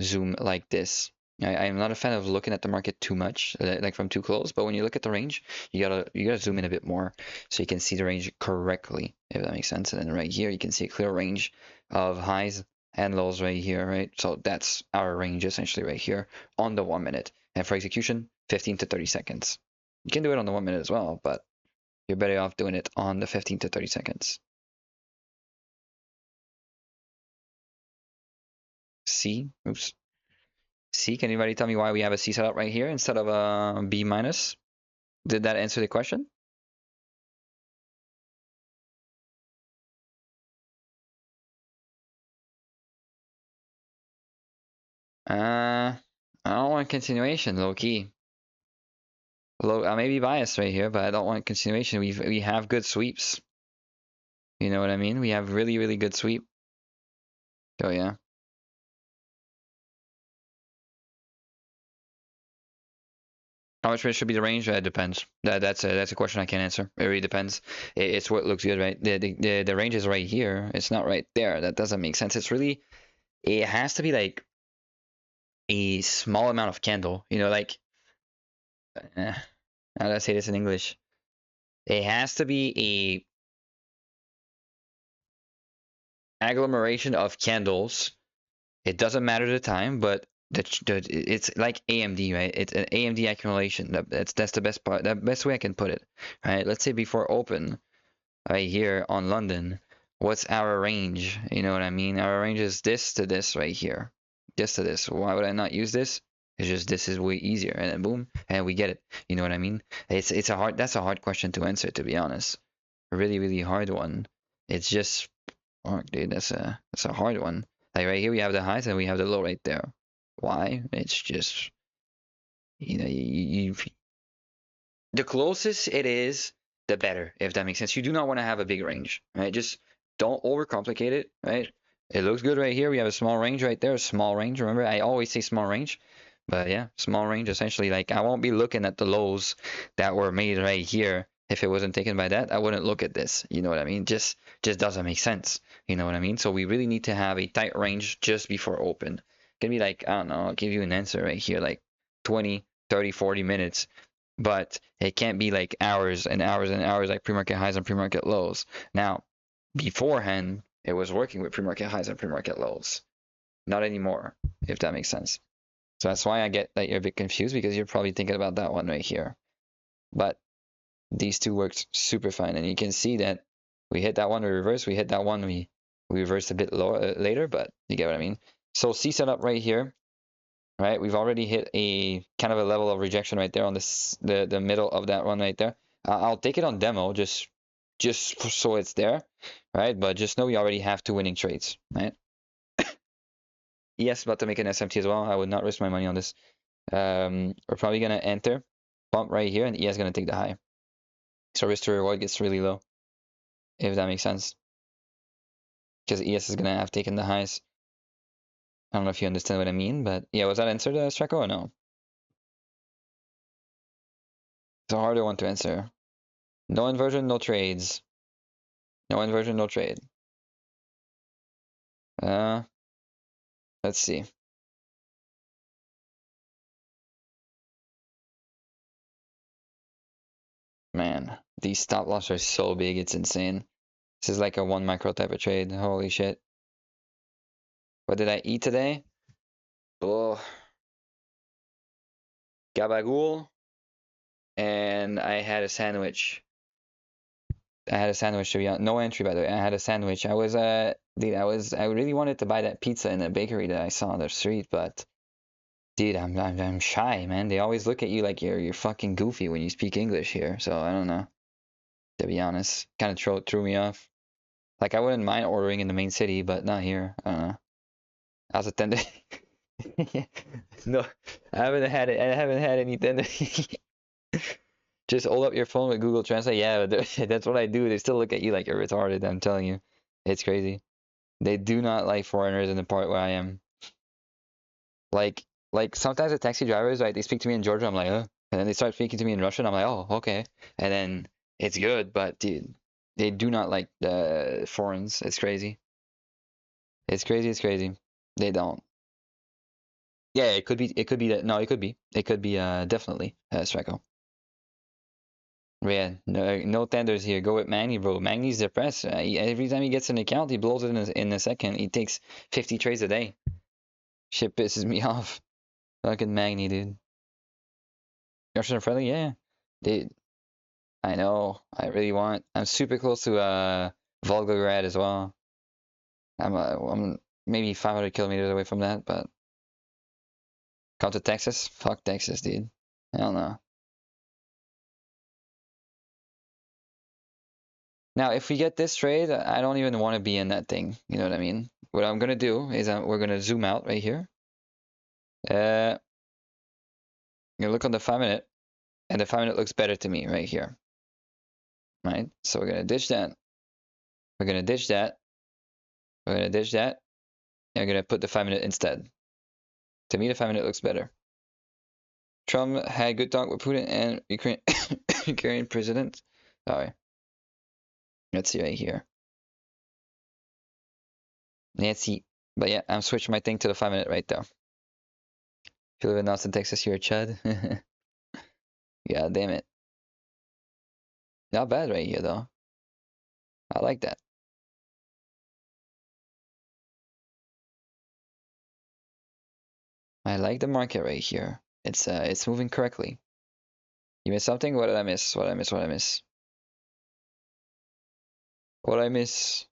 zoom like this. I'm not a fan of looking at the market too much, like from too close. But when you look at the range, you gotta zoom in a bit more so you can see the range correctly, if that makes sense. And then right here, you can see a clear range of highs and lows right here, right? So that's our range essentially right here on the 1 minute. And for execution, 15 to 30 seconds. You can do it on the 1 minute as well, but you're better off doing it on the 15 to 30 seconds. See? Oops. C, can anybody tell me why we have a C setup right here instead of a B minus? Did that answer the question? I don't want continuation, low key. I may be biased right here, but I don't want continuation. We have good sweeps. You know what I mean? We have really, really good sweep. Oh yeah. How much should be the range? That depends. That's a question I can't answer. It really depends. It's what looks good, right? The range is right here. It's not right there. That doesn't make sense. It's really, it has to be like a small amount of candle. You know, like how do I say this in English? It has to be a agglomeration of candles. It doesn't matter the time, but it's like AMD, right? It's an AMD accumulation. That's the best part. The best way I can put it, right? Let's say before open, right here on London, what's our range? You know what I mean? Our range is this to this right here, this to this. Why would I not use this? It's just this is way easier, and then boom, and we get it. You know what I mean? It's a hard, that's a hard question to answer, to be honest. A really, really hard one. It's just, oh, dude, that's a hard one. Like right here we have the highs and we have the low right there. Why? It's just, you know, the closest it is, the better, if that makes sense. You do not want to have a big range, right? Just don't overcomplicate it, right? It looks good right here. We have a small range right there, a small range. Remember, I always say small range, but yeah, small range essentially. Like I won't be looking at the lows that were made right here. If it wasn't taken by that, I wouldn't look at this. You know what I mean? Just doesn't make sense. You know what I mean? So we really need to have a tight range just before open. It can be like, I don't know, I'll give you an answer right here, like 20, 30, 40 minutes, but it can't be like hours and hours and hours like pre-market highs and pre-market lows. Now, beforehand, it was working with pre-market highs and pre-market lows. Not anymore, if that makes sense. So that's why I get that you're a bit confused, because you're probably thinking about that one right here. But these two worked super fine, and you can see that we hit that one, we reversed, we hit that one, we reversed a bit lower later, but you get what I mean. So C setup right here, right? We've already hit a kind of a level of rejection right there on this the middle of that one right there. I'll take it on demo just so it's there, right? But just know we already have two winning trades, right? ES about to make an SMT as well. I would not risk my money on this. We're probably gonna enter, bump right here, and ES gonna take the high. So risk to reward gets really low, if that makes sense. Because ES is gonna have taken the highs. I don't know if you understand what I mean, but yeah, was that answered, Streko, or no? It's a harder one to answer. No inversion, no trades. No inversion, no trade. Uh, let's see. Man, these stop loss are so big, it's insane. This is like a 1 micro type of trade. Holy shit. What did I eat today? Oh, gabagool. And I had a sandwich. I had a sandwich, to be honest. No entry, by the way. I had a sandwich. I was dude, I really wanted to buy that pizza in the bakery that I saw on the street, but dude, I'm shy, man. They always look at you like you're fucking goofy when you speak English here. So I don't know, to be honest. Kind of threw me off. Like I wouldn't mind ordering in the main city, but not here. I don't know. I was a tender. No, I haven't had it. I haven't had any tender. Just hold up your phone with Google Translate. Yeah, that's what I do. They still look at you like you're retarded. I'm telling you, it's crazy. They do not like foreigners in the part where I am. Like, sometimes the taxi drivers, right? They speak to me in Georgia. I'm like, and then they start speaking to me in Russian. I'm like, oh, okay. And then it's good, but dude, they do not like the foreigners. It's crazy. It's crazy. It's crazy. They don't. Yeah, it could be. It could be that. No, it could be. It could be. Definitely. Streko. Yeah, no tenders here. Go with Magni, bro. Magni's depressed. Every time he gets an account, he blows it in a second. He takes 50 trades a day. Shit pisses me off. Fucking Magni, dude. Russian friendly, yeah. Dude, I know. I really want. I'm super close to Volgograd as well. I'm maybe 500 kilometers away from that, but Come to Texas? Fuck Texas, dude. Hell no. Now, if we get this trade, I don't even want to be in that thing. You know what I mean? What I'm gonna do is we're gonna zoom out right here. You look on the 5-minute, and the 5-minute looks better to me right here. Right? So we're gonna ditch that. We're gonna ditch that. We're gonna ditch that. And we're gonna put the 5-minute instead. To me, the 5-minute looks better. Trump had good talk with Putin and Ukrainian president. Sorry. Let's see right here. Nancy. But yeah, I'm switching my thing to the 5-minute right there. If you live in Austin, Texas, you're a chud. Yeah, damn it. Not bad right here, though. I like that. I like the market right here. It's moving correctly. You missed something? What did I miss? What did I miss? What did I miss? What did I miss?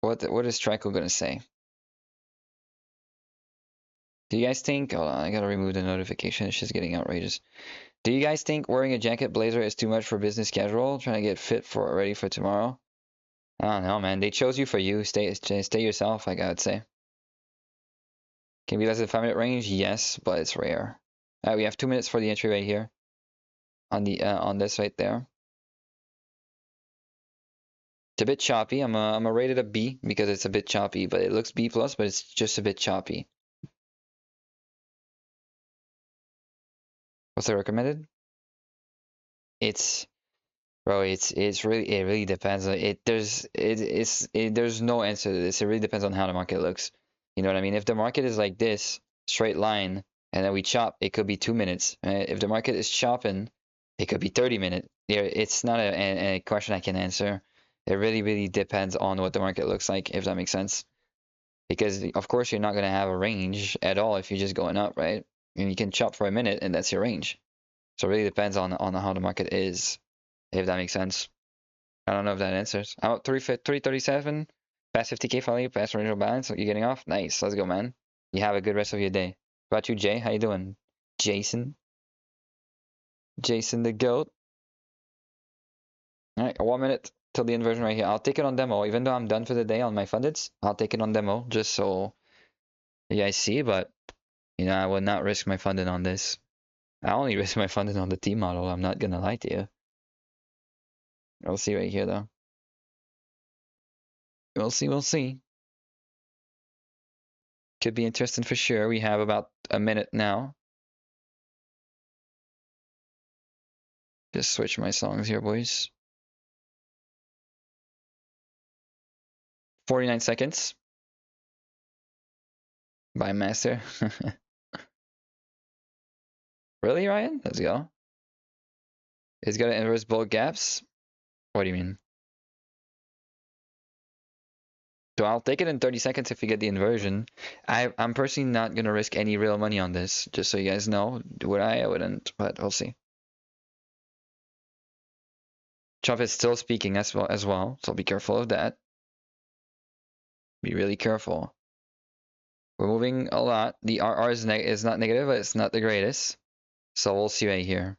What is Trico gonna say? Do you guys think? Hold on, I gotta remove the notification. It's just getting outrageous. Do you guys think wearing a jacket blazer is too much for business casual? Trying to get fit for ready for tomorrow? I don't know, man. They chose you for you. Stay yourself, like I would say. Can be less than 5-minute range? Yes, but it's rare. We have 2 minutes for the entry right here. On this right there. It's a bit choppy. I'm a rated a B because it's a bit choppy, but it looks B plus, but it's just a bit choppy. What's the recommended? Bro, it really depends. There's no answer to this. It really depends on how the market looks. You know what I mean? If the market is like this, straight line, and then we chop, it could be 2 minutes. Right? If the market is chopping, it could be 30 minutes. It's not a question I can answer. It really depends on what the market looks like, if that makes sense. Because of course you're not gonna have a range at all if you're just going up, right? And you can chop for a minute and that's your range. So it really depends on how the market is, if that makes sense. I don't know if that answers. I'm up 337, past 50K value, past original balance. So you're getting off? Nice. Let's go, man. You have a good rest of your day. What about you, Jay? How you doing? Jason? Jason the GOAT. All right, 1 minute till the inversion right here. I'll take it on demo. Even though I'm done for the day on my fundeds, I'll take it on demo just so you guys see, but you know, I would not risk my funding on this. I only risk my funding on the T model. I'm not gonna lie to you. We'll see right here, though. We'll see. We'll see. Could be interesting for sure. We have about a minute now. Just switch my songs here, boys. 49 seconds. By Master. Really, Ryan? Let's go. It's got to inverse both gaps? What do you mean? So I'll take it in 30 seconds if you get the inversion. I'm personally not going to risk any real money on this, just so you guys know. Would I? I wouldn't, but we'll see. Trump is still speaking as well, so be careful of that. Be really careful. We're moving a lot. The RR is not negative, but it's not the greatest. So we'll see right here.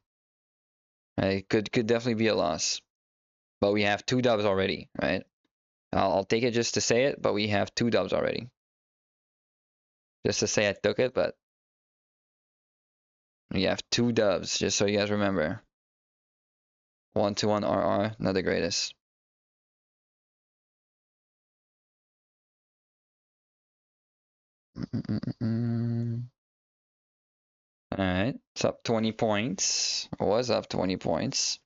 Right, could definitely be a loss. But we have 2 dubs already, right? I'll take it just to say it, but we have 2 dubs already. Just to say I took it, but we have 2 dubs, just so you guys remember. 1-1 RR, not the greatest. Alright, it's up 20 points. It was up 20 points.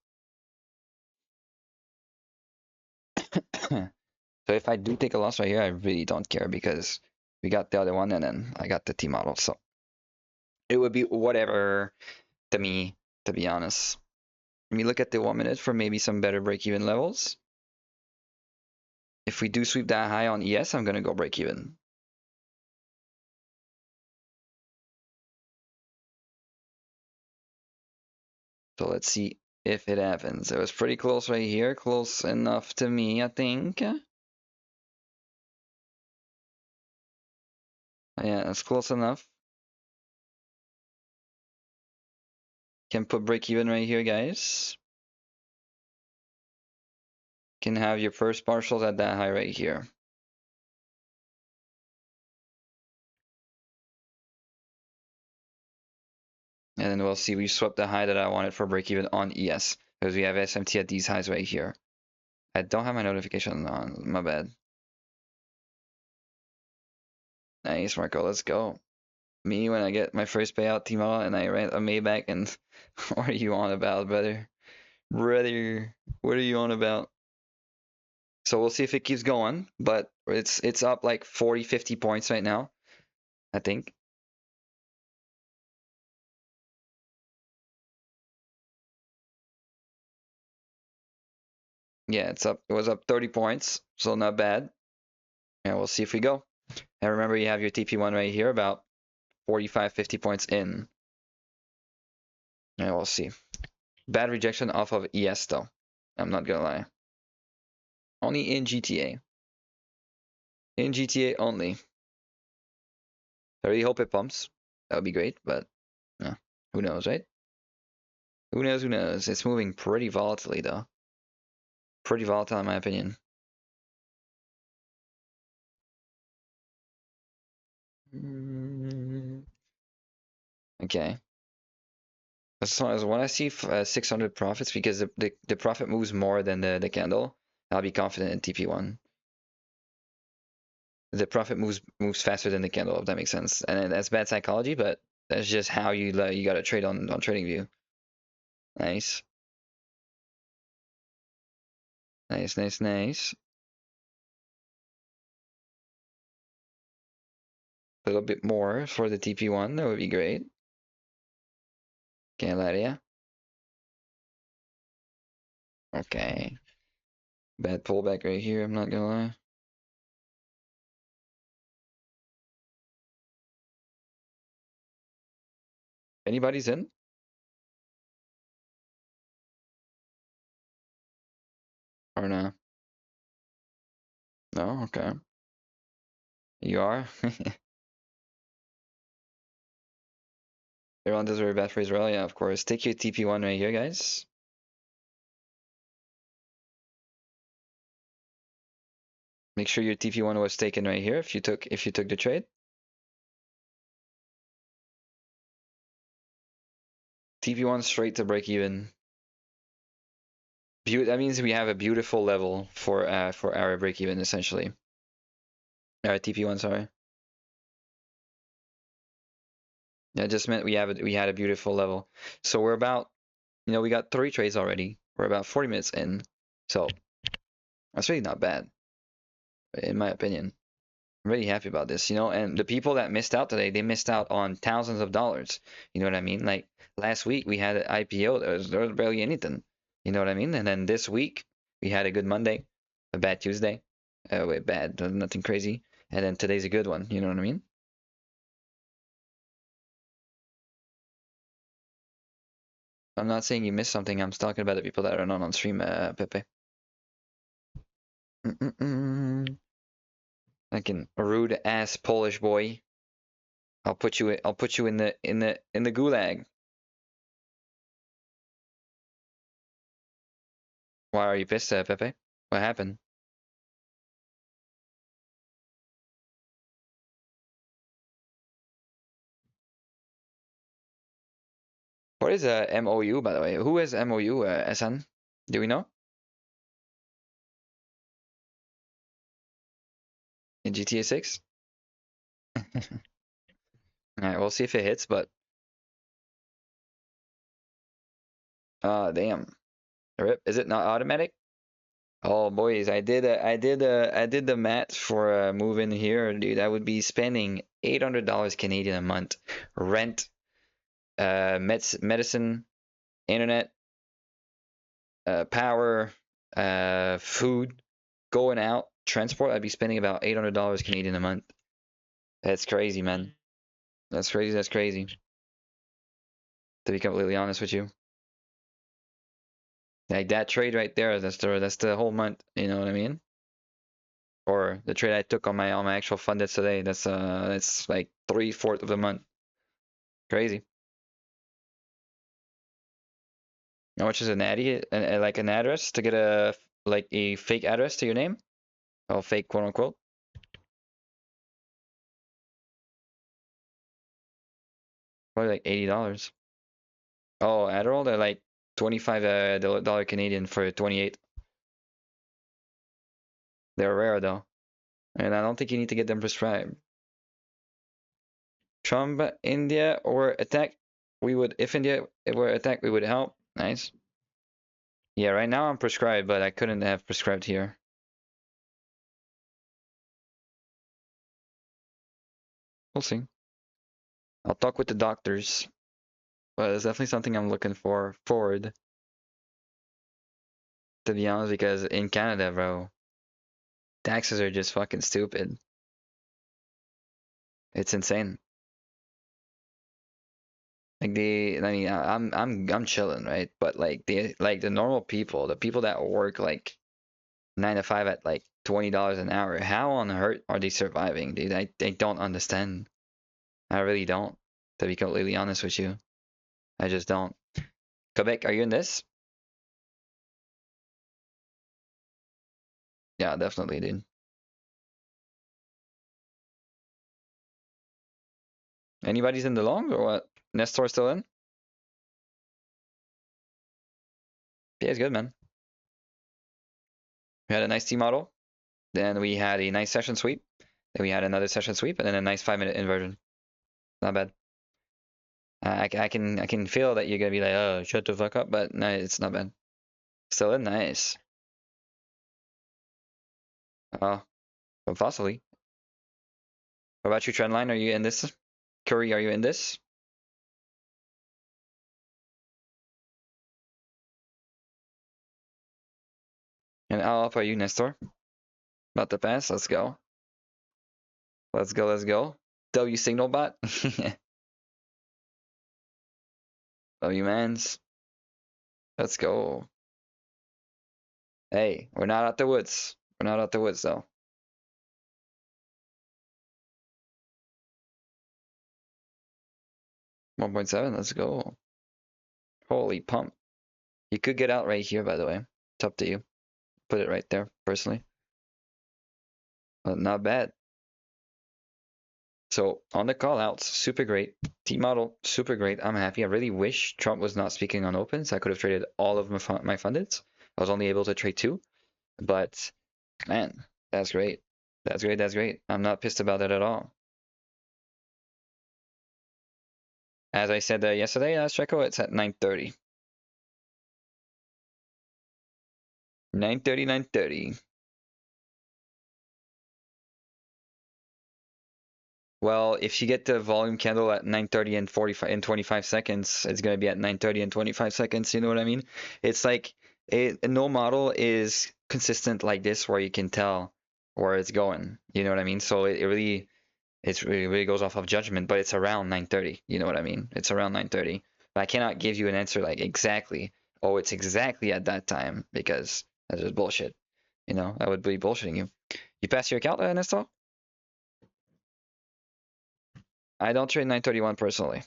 So if I do take a loss right here, I really don't care because we got the other one and then I got the T model. So it would be whatever to me, to be honest. Let me look at the 1 minute for maybe some better break-even levels. If we do sweep that high on ES, I'm gonna go break even. So let's see if it happens. It was pretty close right here, close enough to me, I think. Yeah, it's close enough. Can put break even right here, guys. Can have your first partials at that high right here. And then we'll see, we swept the high that I wanted for break even on ES, because we have SMT at these highs right here. I don't have my notification on, my bad. Nice, Marco, let's go. Me, when I get my first payout, Timo, and I rent a Maybach, and what are you on about, brother? Brother, what are you on about? So we'll see if it keeps going, but it's up like 40, 50 points right now, I think. Yeah, it's up. It was up 30 points, so not bad. And we'll see if we go. And remember, you have your TP1 right here, about 45, 50 points in. And we'll see. Bad rejection off of ES though. I'm not gonna lie. Only in GTA. In GTA only. I really hope it pumps. That would be great, but yeah, who knows, right? Who knows? Who knows? It's moving pretty volatilely though. Pretty volatile in my opinion. Okay. As long as when I see 600 profits, because the profit moves more than the candle, I'll be confident in TP1. The profit moves faster than the candle, if that makes sense. And that's bad psychology, but that's just how you gotta trade on TradingView. Nice. Nice, nice, nice. A little bit more for the TP1, that would be great. Can't lie to ya. Okay. Bad pullback right here, I'm not gonna lie. Anybody's in? Or no? No? Okay. You are? Everyone does very bad for Israel, yeah, of course. Take your TP1 right here, guys. Make sure your TP1 was taken right here if you took the trade. TP1 straight to break even. That means we have a beautiful level for our break even essentially. TP1, sorry. That just meant we had a beautiful level. So we're about, we got 3 trades already. We're about 40 minutes in. So that's really not bad, in my opinion. I'm really happy about this, and the people that missed out today, they missed out on thousands of dollars. You know what I mean? Like last week we had an IPO, there was barely anything. You know what I mean? And then this week we had a good Monday, a bad Tuesday. Wait, bad, nothing crazy. And then today's a good one. You know what I mean? I'm not saying you missed something. I'm talking about the people that are not on stream, Pepe. Like a rude ass Polish boy. I'll put you in the gulag. Why are you pissed, Pepe? What happened? What is a MOU, by the way? Who is MOU, SN? Do we know? In GTA 6? Alright, we'll see if it hits, but damn. Rip. Is it not automatic? Oh boys, I did the math for moving here, dude. I would be spending $800 Canadian a month. Rent, medicine, internet, power, food, going out, transport. I'd be spending about $800 Canadian a month. That's crazy, man. That's crazy. That's crazy. To be completely honest with you. Like that trade right there, that's the whole month, you know what I mean? Or the trade I took on my actual funded today, that's like 3/4 of the month. Crazy. How much is an addy, like an address to get like a fake address to your name? Oh, fake quote unquote. Probably like $80. Oh, Adderall, they're like 25 dollar Canadian for 28. They're rare though, and I don't think you need to get them prescribed. Trump, India, or attack, we would, if India were attacked, we would help. Nice. Yeah, right now I'm prescribed, but I couldn't have prescribed here. We'll see. I'll talk with the doctors, but it's definitely something I'm looking forward, to be honest, because in Canada, bro, taxes are just fucking stupid. It's insane. Like I mean, I'm chilling, right? But like the normal people, the people that work like 9 to 5 at like $20 an hour, how on earth are they surviving, dude? I don't understand. I really don't, to be completely honest with you. I just don't. Quebec, are you in this? Yeah, definitely, dude. Anybody's in the long or what? Nestor still in? Yeah, it's good, man. We had a nice team model. Then we had a nice session sweep. Then we had another session sweep, and then a nice 5 minute inversion. Not bad. I can feel that you're gonna be like, oh, shut the fuck up, but no, it's not bad. Still in, nice. Oh, well, possibly. What about you, Trendline? Are you in this? Curry, are you in this? And how up are you, Nestor? About to pass? Let's go. Let's go, let's go. W signal bot? W mans. Let's go. Hey, we're not out the woods. We're not out the woods though. 1.7, let's go. Holy pump. You could get out right here, by the way. It's up to you. Put it right there, personally. But not bad. So on the call outs, super great. Team model, super great. I'm happy. I really wish Trump was not speaking on open, so I could have traded all of my fundeds. I was only able to trade 2, but man, that's great. That's great. That's great. I'm not pissed about that at all. As I said yesterday, Checo, it's at 9:30. 9:30, 9:30. Well, if you get the volume candle at 9:30 and 45 in 25 seconds, it's gonna be at 9:30 and 25 seconds. You know what I mean? It's like no model is consistent like this where you can tell where it's going. You know what I mean? So it really goes off of judgment, but it's around 9:30. You know what I mean? It's around 9:30. But I cannot give you an answer like exactly. Oh, it's exactly at that time because that's just bullshit. You know, I would be bullshitting you. You pass your account, Nestor? I don't trade 931 personally.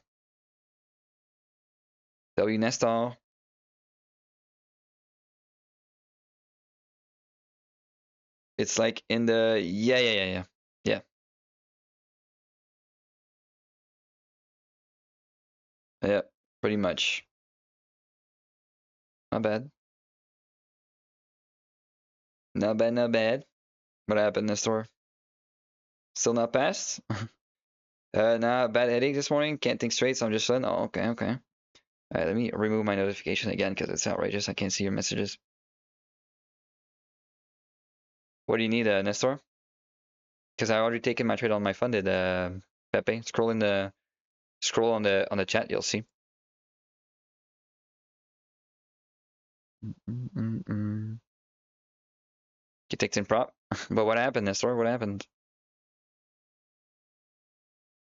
W Nestor. It's like in the yeah. Yeah, pretty much. Not bad. Not bad, not bad. What happened, Nestor? Still not passed? Nah, bad headache this morning. Can't think straight, so I'm just saying, oh, okay, okay. All right, let me remove my notification again because it's outrageous. I can't see your messages. What do you need, Nestor? Because I already taken my trade on my funded, Pepe. Scroll on the chat, you'll see. You take in prop. But what happened, Nestor? What happened?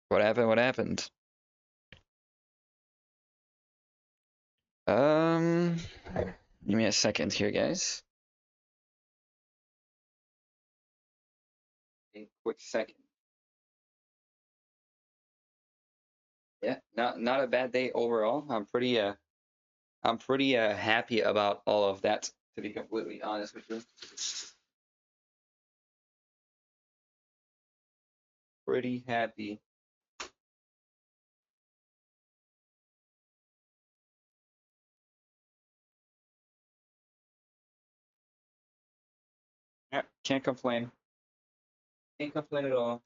What happened? What happened? Um, Give me a second here, guys. A quick second. Yeah, not a bad day overall. I'm pretty happy about all of that, to be completely honest with you. Pretty happy. Yeah, can't complain. Can't complain at all.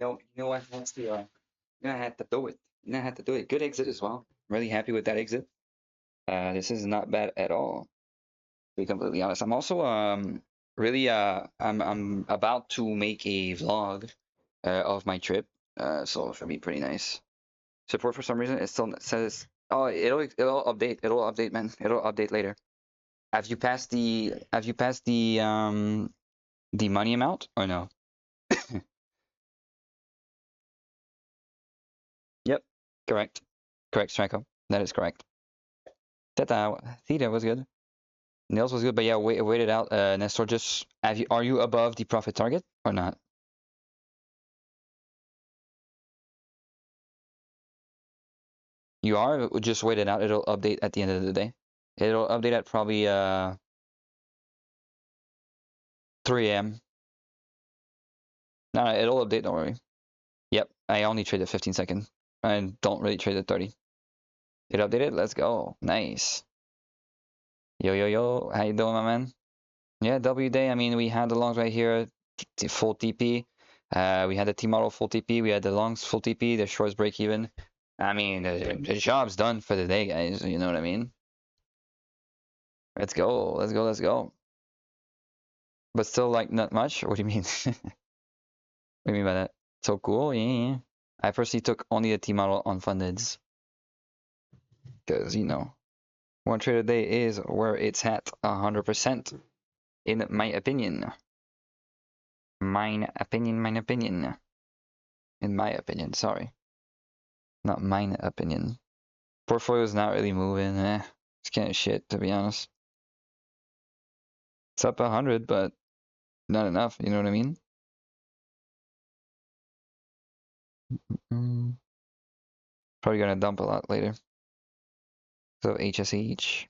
No, you know what has to I had to do it. I had to do it. Good exit as well. Really happy with that exit. This is not bad at all, to be completely honest. I'm also really I'm about to make a vlog of my trip. So it should be pretty nice. Support for some reason it still says, oh, it'll update. It'll update, man. It'll update later. Have you passed the money amount or no? Yep, correct. Correct, Straco. That is correct. Theta was good. Nails was good, but yeah, wait it out. Nestor, just are you above the profit target or not? You are. Just wait it out. It'll update at the end of the day. It'll update at probably 3 a.m. No, it'll update. Don't worry. Yep, I only traded 15 seconds. I don't really trade at 30. It updated. Let's go. Nice. Yo yo yo. How you doing, my man? Yeah, W day. I mean, we had the longs right here, full TP. We had the T model full TP. We had the longs full TP. The shorts break even. I mean, the job's done for the day, guys. You know what I mean? Let's go. Let's go. Let's go. But still, like, not much. What do you mean? What do you mean by that? So cool. Yeah. I personally took only the T model unfundeds because one trade a day is where it's at 100%, in my opinion. Mine opinion. Mine opinion. In my opinion, sorry. Not mine opinion. Portfolio's not really moving. It's kind of shit, to be honest. It's up 100, but not enough. You know what I mean? Probably gonna dump a lot later. So HSH,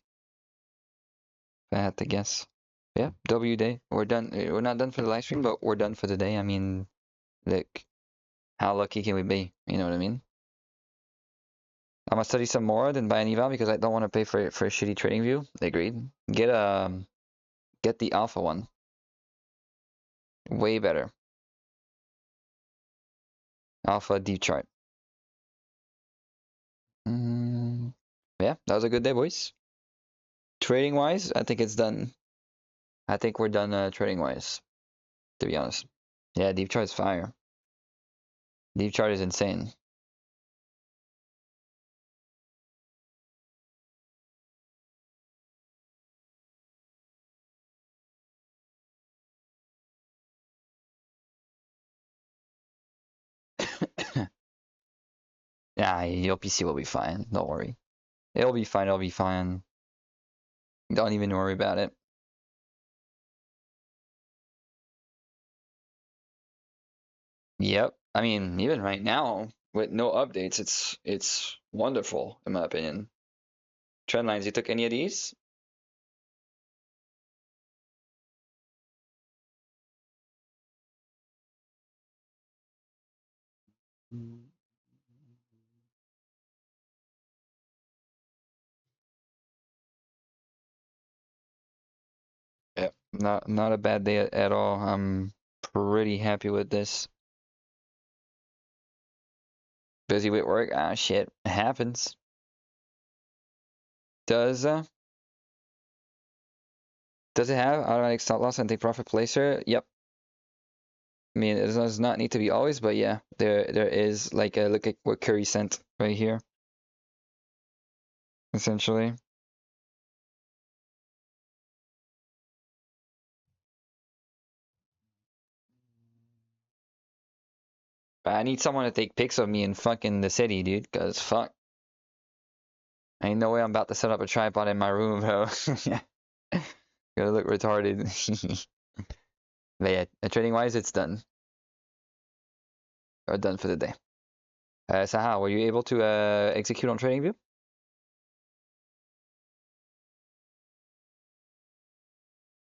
if I had to guess. Yeah, W day. We're done. We're not done for the live stream, but we're done for the day. I mean, look, how lucky can we be? You know what I mean? I'm gonna study some more than buy an eval because I don't want to pay for a shitty trading view. Agreed. Get the alpha one. Way better. Alpha deep chart. Yeah, that was a good day, boys. Trading wise, I think it's done. I think we're done trading wise, to be honest. Yeah, deep chart is fire. Deep chart is insane. Yeah, your PC will be fine. Don't worry. It'll be fine. It'll be fine. Don't even worry about it. Yep. I mean, even right now with no updates, it's wonderful in my opinion. Trend lines. You took any of these? Yep. Not a bad day at all. I'm pretty happy with this. Busy with work. Ah, shit. It happens. Does does it have automatic stop loss and take profit placer? Yep. I mean, it does not need to be always, but yeah, there is like a look at what Curry sent right here, essentially. But I need someone to take pics of me in fucking the city, dude, cause fuck. Ain't no way I'm about to set up a tripod in my room, bro. Gonna look retarded. But yeah, trading wise, it's done. Or done for the day. Saha, were you able to execute on TradingView?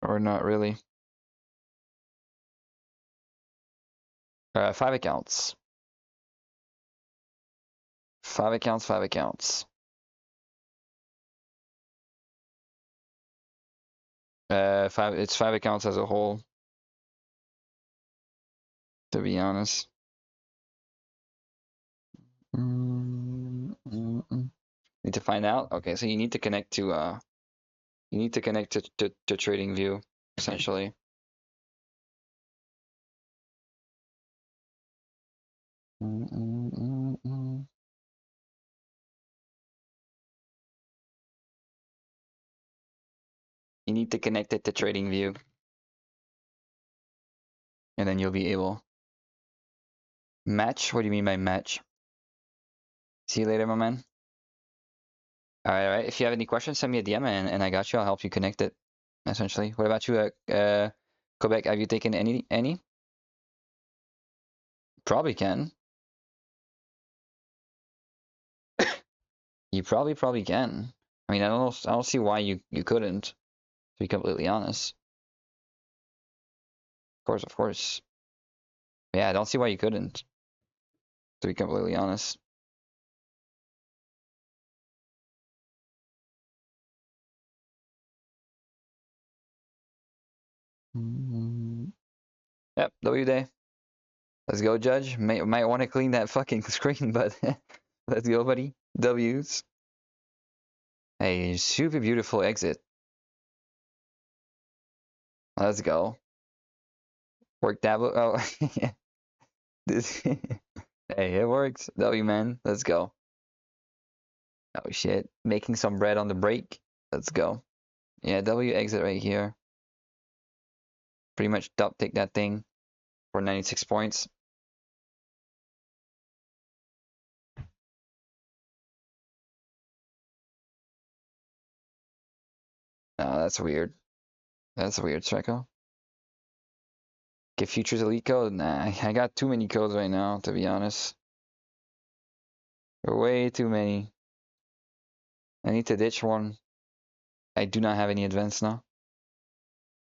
Or not really? 5 accounts. 5 accounts, 5 accounts. It's 5 accounts as a whole. To be honest. Need to find out. Okay, so you need to connect to TradingView, essentially. You need to connect it to TradingView. And then you'll be able. Match? What do you mean by match? See you later, my man. All right. If you have any questions, send me a DM and I got you. I'll help you connect it, essentially. What about you, Quebec? Have you taken any? Probably can. You probably can. I mean, I don't see why you couldn't, to be completely honest. Of course. Yeah, I don't see why you couldn't, to be completely honest. Yep, W day. Let's go, Judge. Might want to clean that fucking screen, but let's go, buddy. W's. Hey, super beautiful exit. Let's go. Work tablet. Oh, this. Hey, it works. W, man. Let's go. Oh shit. Making some bread on the break. Let's go. Yeah, W exit right here. Pretty much take that thing for 96 points. Oh, that's weird. That's weird, Streko. Get futures elite code? Nah, I got too many codes right now, to be honest. Way too many. I need to ditch one. I do not have any advanced now.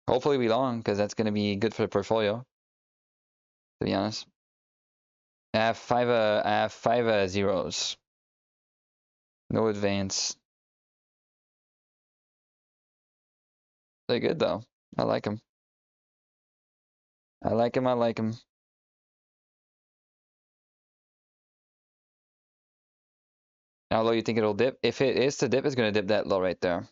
Hopefully we long, because that's going to be good for the portfolio, to be honest. I have five zeros. No advance. They're good though. I like them. I like them. I like them. How low you think it'll dip? If it is to dip, it's going to dip that low right there.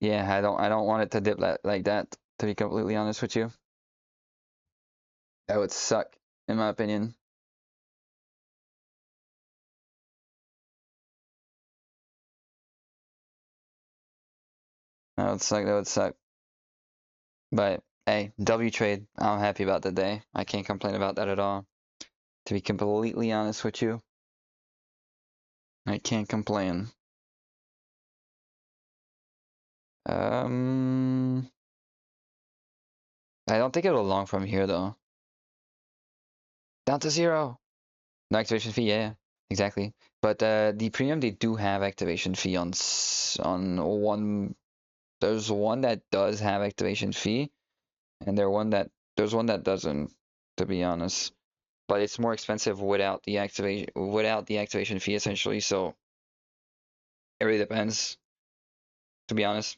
Yeah, I don't want it to dip like that, to be completely honest with you. That would suck, in my opinion. That would suck. That would suck. But hey, W trade. I'm happy about the day. I can't complain about that at all. To be completely honest with you, I can't complain. I don't think it'll long from here though. Down to 0. No activation fee, yeah, exactly. But the premium, they do have activation fee on one. There's one that does have activation fee, and there's one that doesn't, to be honest. But it's more expensive without the activation fee, essentially. So it really depends, to be honest.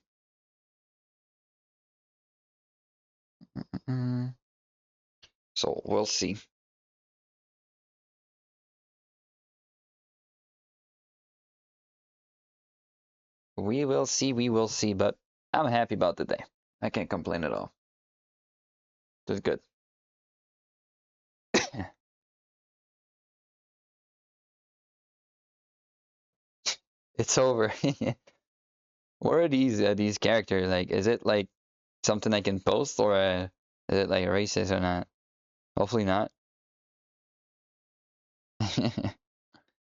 So we'll see. We will see, but I'm happy about the day. I can't complain at all. Just good. It's over. What are these characters like? Is it like something I can post, or is it like racist or not? Hopefully not.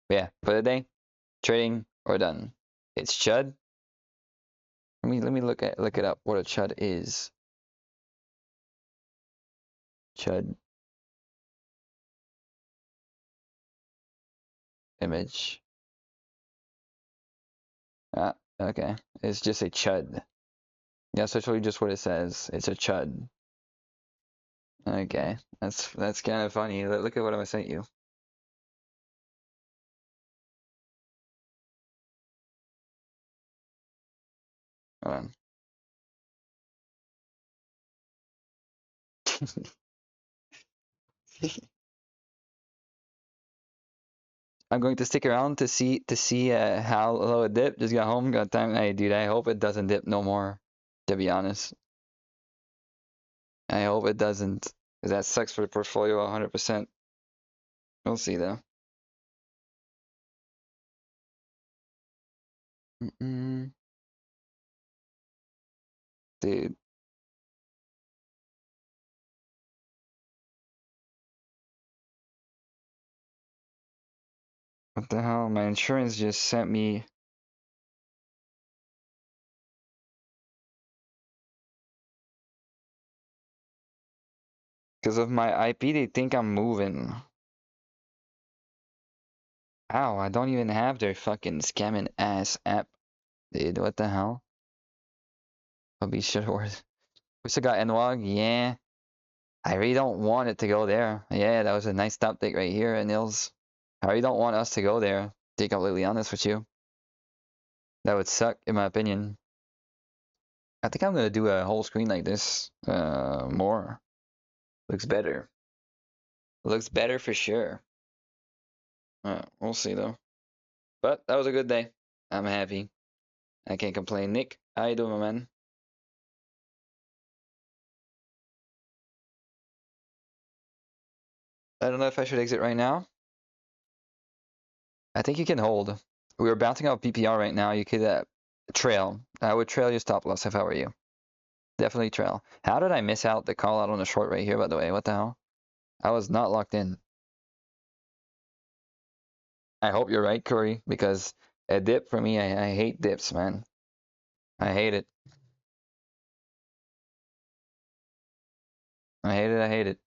Yeah, for the day, trading or done. It's Chud. Let me look it up what a Chud is. Chud image. Ah, okay. It's just a Chud. That's literally just what it says. It's a Chud. Okay, that's kind of funny. Look at what I sent you. Hold on. I'm going to stick around to see how low it dipped. Just got home, got time. Hey, dude, I hope it doesn't dip no more. To be honest, I hope it doesn't, because that sucks for the portfolio 100%. We'll see though. Dude, what the hell? My insurance just sent me because of my IP. They think I'm moving. Ow! I don't even have their fucking scamming ass app, dude. What the hell? I'll be sure. We still got NWOG. Yeah. I really don't want it to go there. Yeah, that was a nice top take right here, Nils. I really don't want us to go there. To be completely honest with you. That would suck, in my opinion. I think I'm gonna do a whole screen like this. More. Looks better. Looks better for sure. We'll see though. But that was a good day. I'm happy. I can't complain. Nick, how you doing, my man? I don't know if I should exit right now. I think you can hold. We were bouncing out PPR right now. You could trail. I would trail your stop loss if I were you. Definitely trail. How did I miss out the call out on the short right here, by the way? What the hell? I was not locked in. I hope you're right, Curry, because a dip for me, I hate dips, man. I hate it. I hate it. I hate it.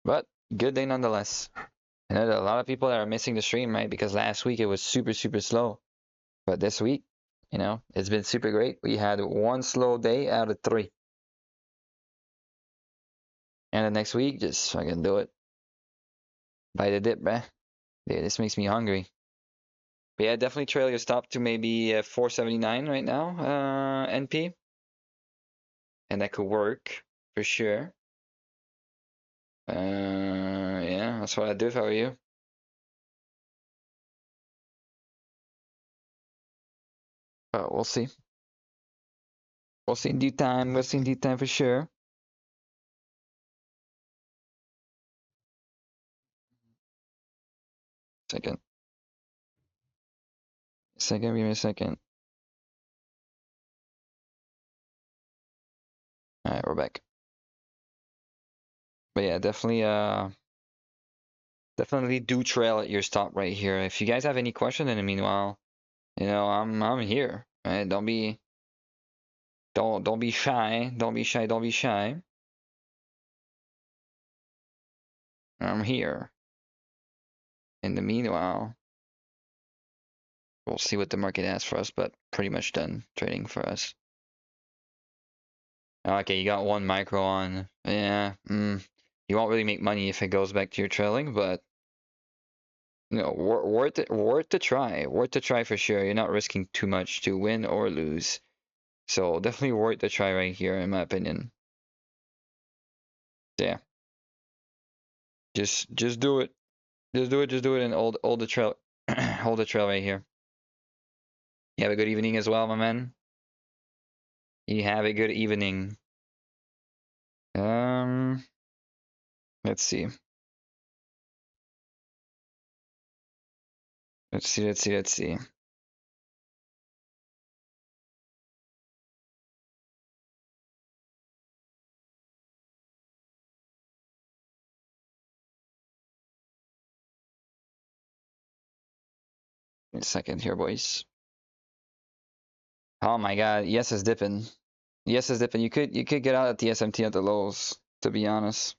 But good day nonetheless. I know that a lot of people that are missing the stream, right? Because last week it was super, super slow. But this week, it's been super great. We had one slow day out of 3. And the next week, just fucking do it. Buy the dip, bruh. Yeah, this makes me hungry. But yeah, definitely trail your stop to maybe 479 right now, NP. And that could work for sure. Yeah, that's what I'd do if I were you. But we'll see. We'll see in due time. We'll see in due time for sure. Second. Give me a second. All right, we're back. But yeah, definitely do trail at your stop right here. If you guys have any question in the meanwhile, I'm here. Right? Don't be shy. Don't be shy. Don't be shy. I'm here. In the meanwhile, we'll see what the market has for us, but pretty much done trading for us. Okay, you got one micro on. Yeah, you won't really make money if it goes back to your trailing, but worth it, worth to try, for sure. You're not risking too much to win or lose, so definitely worth the try right here, in my opinion. Yeah, just do it, just do it, and hold the trail, hold the trail right here. You have a good evening as well, my man. You have a good evening. Let's see. Let's see. Give me a second here, boys. Oh my god, yes is dipping. Yes is dipping. You could get out at the SMT at the lows, to be honest.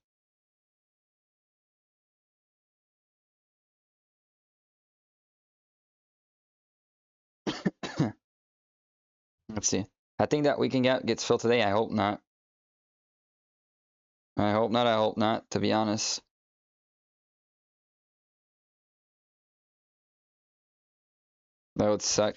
Let's see. I think that we can gets filled today. I hope not. I hope not. I hope not, to be honest. That would suck.